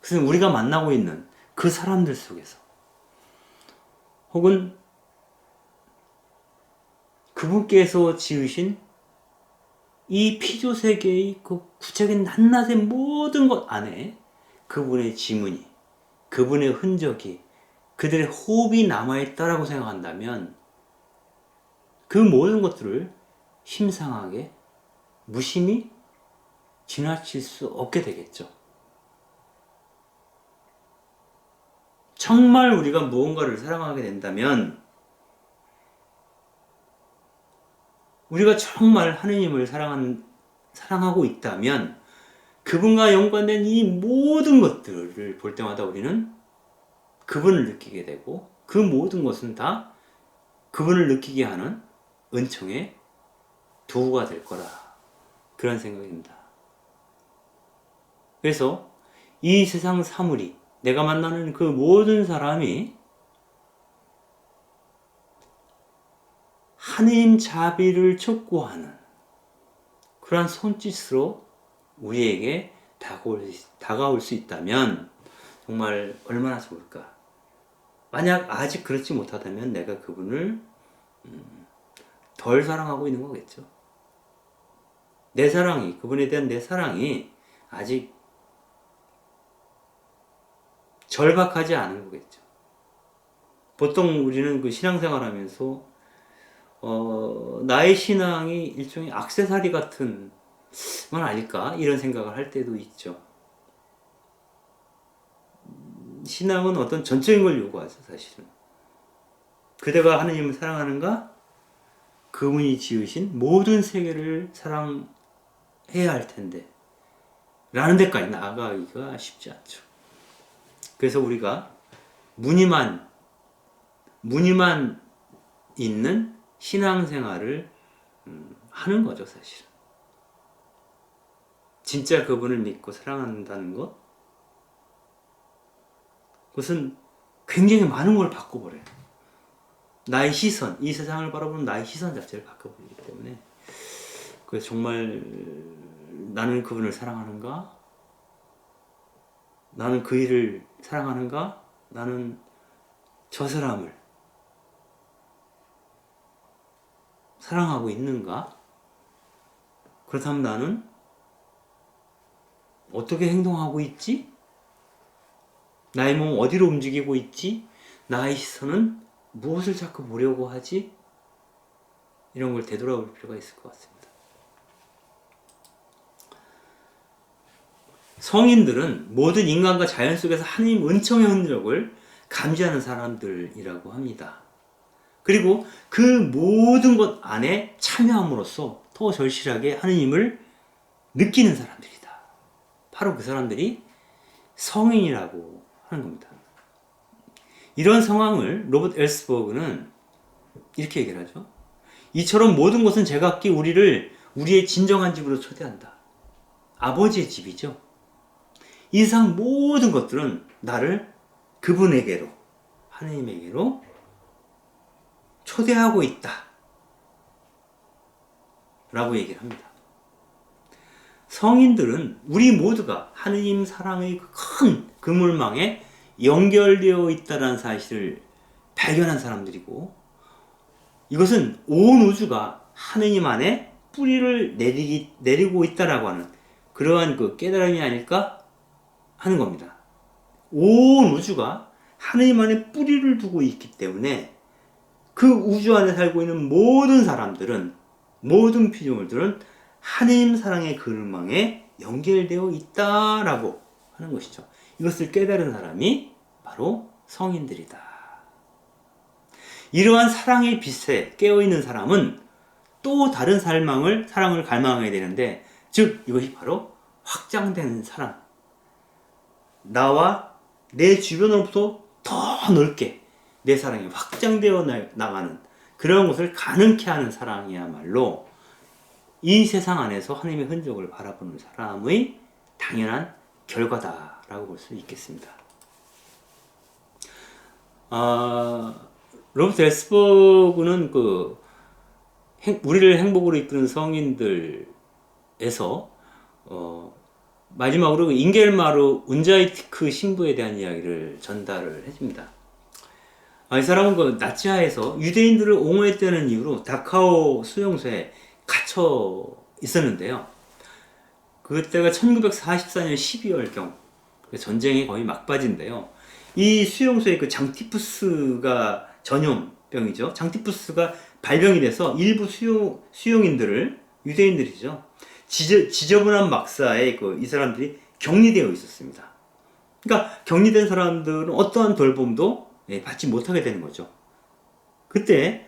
그것은 우리가 만나고 있는 그 사람들 속에서, 혹은 그분께서 지으신 이 피조 세계의 그 구체적인 낱낱의 모든 것 안에 그분의 지문이, 그분의 흔적이, 그들의 호흡이 남아있다라고 생각한다면 그 모든 것들을 심상하게 무심히 지나칠 수 없게 되겠죠. 정말 우리가 무언가를 사랑하게 된다면, 우리가 정말 하느님을 사랑하고 있다면 그분과 연관된 이 모든 것들을 볼 때마다 우리는 그분을 느끼게 되고 그 모든 것은 다 그분을 느끼게 하는 은총의 도구가 될 거라, 그런 생각입니다. 그래서 이 세상 사물이, 내가 만나는 그 모든 사람이 하느님 자비를 촉구하는 그러한 손짓으로 우리에게 다가올 수 있다면 정말 얼마나 좋을까. 만약 아직 그렇지 못하다면 내가 그분을 덜 사랑하고 있는 거겠죠. 내 사랑이, 그분에 대한 내 사랑이 아직 절박하지 않은 거겠죠. 보통 우리는 그 신앙생활 하면서 나의 신앙이 일종의 액세서리 같은 건 아닐까, 이런 생각을 할 때도 있죠. 신앙은 어떤 전적인 걸 요구하죠, 사실은. 그대가 하느님을 사랑하는가? 그분이 지으신 모든 세계를 사랑해야 할 텐데 라는 데까지 나아가기가 쉽지 않죠. 그래서 우리가 무늬만 있는 신앙생활을 하는 거죠, 사실은. 진짜 그분을 믿고 사랑한다는 것, 그것은 굉장히 많은 걸 바꿔버려요. 나의 시선, 이 세상을 바라보는 나의 시선 자체를 바꿔버리기 때문에, 그래서 정말 나는 그분을 사랑하는가? 나는 그 일을 사랑하는가? 나는 저 사람을 사랑하고 있는가? 그렇다면 나는 어떻게 행동하고 있지? 나의 몸은 어디로 움직이고 있지? 나의 시선은 무엇을 자꾸 보려고 하지? 이런 걸 되돌아볼 필요가 있을 것 같습니다. 성인들은 모든 인간과 자연 속에서 하나님 은총의 흔적을 감지하는 사람들이라고 합니다. 그리고 그 모든 것 안에 참여함으로써 더 절실하게 하느님을 느끼는 사람들이다. 바로 그 사람들이 성인이라고 하는 겁니다. 이런 상황을 로버트 엘스버그는 이렇게 얘기를 하죠. 이처럼 모든 것은 제각기 우리를 우리의 진정한 집으로 초대한다. 아버지의 집이죠. 이 세상 모든 것들은 나를 그분에게로, 하느님에게로 초대하고 있다. 라고 얘기를 합니다. 성인들은 우리 모두가 하느님 사랑의 큰 그물망에 연결되어 있다는 사실을 발견한 사람들이고, 이것은 온 우주가 하느님 안에 뿌리를 내리고 있다라고 하는 그러한 그 깨달음이 아닐까 하는 겁니다. 온 우주가 하느님 안에 뿌리를 두고 있기 때문에 그 우주 안에 살고 있는 모든 사람들은, 모든 피조물들은 하느님 사랑의 그물망에 연결되어 있다라고 하는 것이죠. 이것을 깨달은 사람이 바로 성인들이다. 이러한 사랑의 빛에 깨어있는 사람은 또 다른 사랑을 갈망하게 되는데, 즉 이것이 바로 확장된 사랑, 나와 내 주변으로부터 더 넓게 내 사랑이 확장되어 나가는 그런 것을 가능케 하는 사랑이야말로 이 세상 안에서 하나님의 흔적을 바라보는 사람의 당연한 결과다라고 볼 수 있겠습니다. 로버트 엘스버그는 우리를 행복으로 이끄는 성인들에서 마지막으로 잉겔마르 운자이티크 신부에 대한 이야기를 전달을 해줍니다. 이 사람은 나치하에서 유대인들을 옹호했다는 이유로 다카오 수용소에 갇혀 있었는데요. 그때가 1944년 12월경, 전쟁이 거의 막바지인데요. 이 수용소에 장티푸스가 전염병이죠. 장티푸스가 발병이 돼서 일부 수용인들을, 유대인들이죠, 지저분한 막사에 이 사람들이 격리되어 있었습니다. 그러니까 격리된 사람들은 어떠한 돌봄도 받지 못하게 되는 거죠. 그때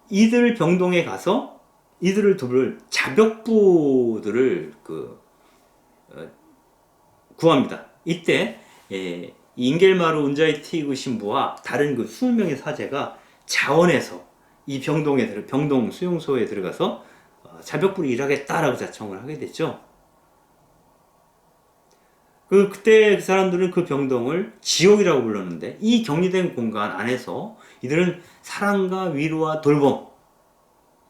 이들 병동에 가서 이들을 돕을 자벽부들을 구합니다. 이때 잉겔마르 운자이티그 신부와 다른 20명의 사제가 자원해서 이 병동 수용소에 들어가서 자벽부를 일하겠다라고 자청을 하게 됐죠. 그때 그 사람들은 그 병동을 지옥이라고 불렀는데, 이 격리된 공간 안에서 이들은 사랑과 위로와 돌봄,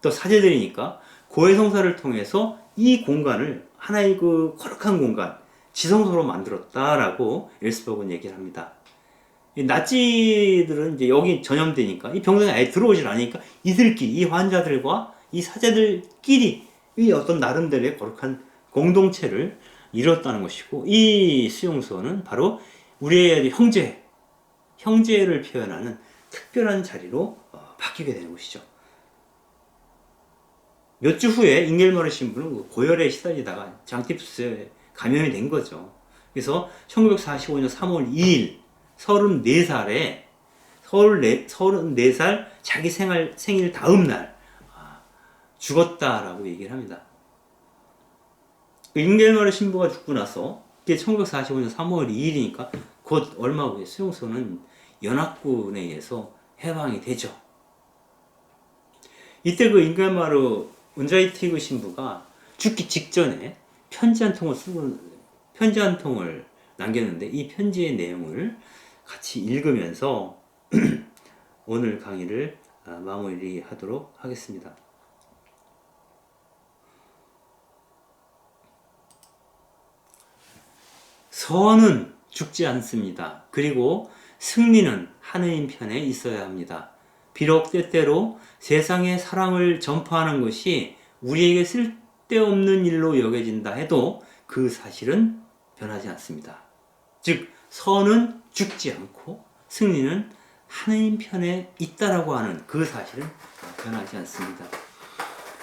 또 사제들이니까 고해성사를 통해서 이 공간을 하나의 거룩한 공간, 지성소로 만들었다라고 엘스버그는 얘기를 합니다. 이 나치들은 이제 여기 전염되니까 이 병동에 아예 들어오질 않으니까 이들끼리, 이 환자들과 이 사제들끼리 이 어떤 나름대로의 거룩한 공동체를 이뤘다는 것이고, 이 수용소는 바로 우리의 형제를 표현하는 특별한 자리로 바뀌게 되는 것이죠. 몇 주 후에 잉겔마르 신부는 고열에 시달리다가 장티푸스에 감염이 된 거죠. 그래서 1945년 3월 2일 34살 자기 생일 다음 날 죽었다라고 얘기를 합니다. 잉겔마르 신부가 죽고 나서 이게 1945년 3월 2일이니까 곧 얼마 후에 수용소는 연합군에 의해서 해방이 되죠. 이때 그 잉겔마르 운자이티그 신부가 죽기 직전에 편지 한 통을 남겼는데 이 편지의 내용을 같이 읽으면서 오늘 강의를 마무리하도록 하겠습니다. 선은 죽지 않습니다. 그리고 승리는 하느님 편에 있어야 합니다. 비록 때때로 세상의 사랑을 전파하는 것이 우리에게 쓸데없는 일로 여겨진다 해도 그 사실은 변하지 않습니다. 즉, 선은 죽지 않고 승리는 하느님 편에 있다라고 하는 그 사실은 변하지 않습니다.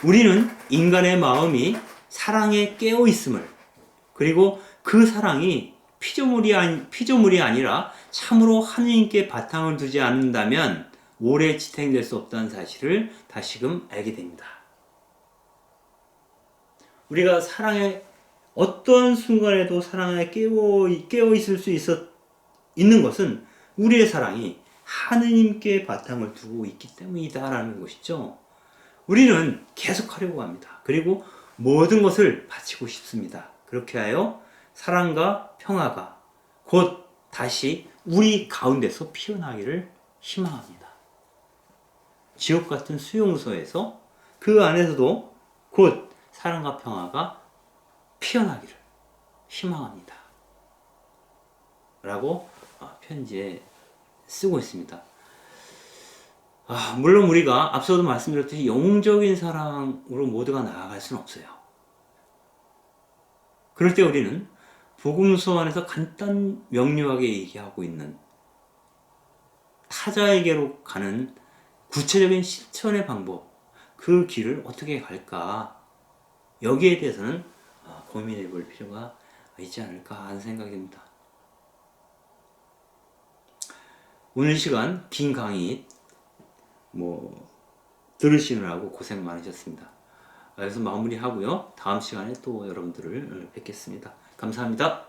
우리는 인간의 마음이 사랑에 깨어 있음을, 그리고 그 사랑이 피조물이 아니라 참으로 하느님께 바탕을 두지 않는다면 오래 지탱될 수 없다는 사실을 다시금 알게 됩니다. 우리가 어떤 순간에도 사랑에 깨어 있을 수 있는 것은 우리의 사랑이 하느님께 바탕을 두고 있기 때문이다라는 것이죠. 우리는 계속하려고 합니다. 그리고 모든 것을 바치고 싶습니다. 그렇게 하여 사랑과 평화가 곧 다시 우리 가운데서 피어나기를 희망합니다. 지옥 같은 수용소에서 그 안에서도 곧 사랑과 평화가 피어나기를 희망합니다. 라고 편지에 쓰고 있습니다. 물론 우리가 앞서도 말씀드렸듯이 영웅적인 사랑으로 모두가 나아갈 수는 없어요. 그럴 때 우리는 복음서 안에서 간단 명료하게 얘기하고 있는 타자에게로 가는 구체적인 실천의 방법, 그 길을 어떻게 갈까, 여기에 대해서는 고민해 볼 필요가 있지 않을까 하는 생각이 듭니다. 오늘 시간 긴 강의 들으시느라고 고생 많으셨습니다. 그래서 마무리하고요. 다음 시간에 또 여러분들을 뵙겠습니다. 감사합니다.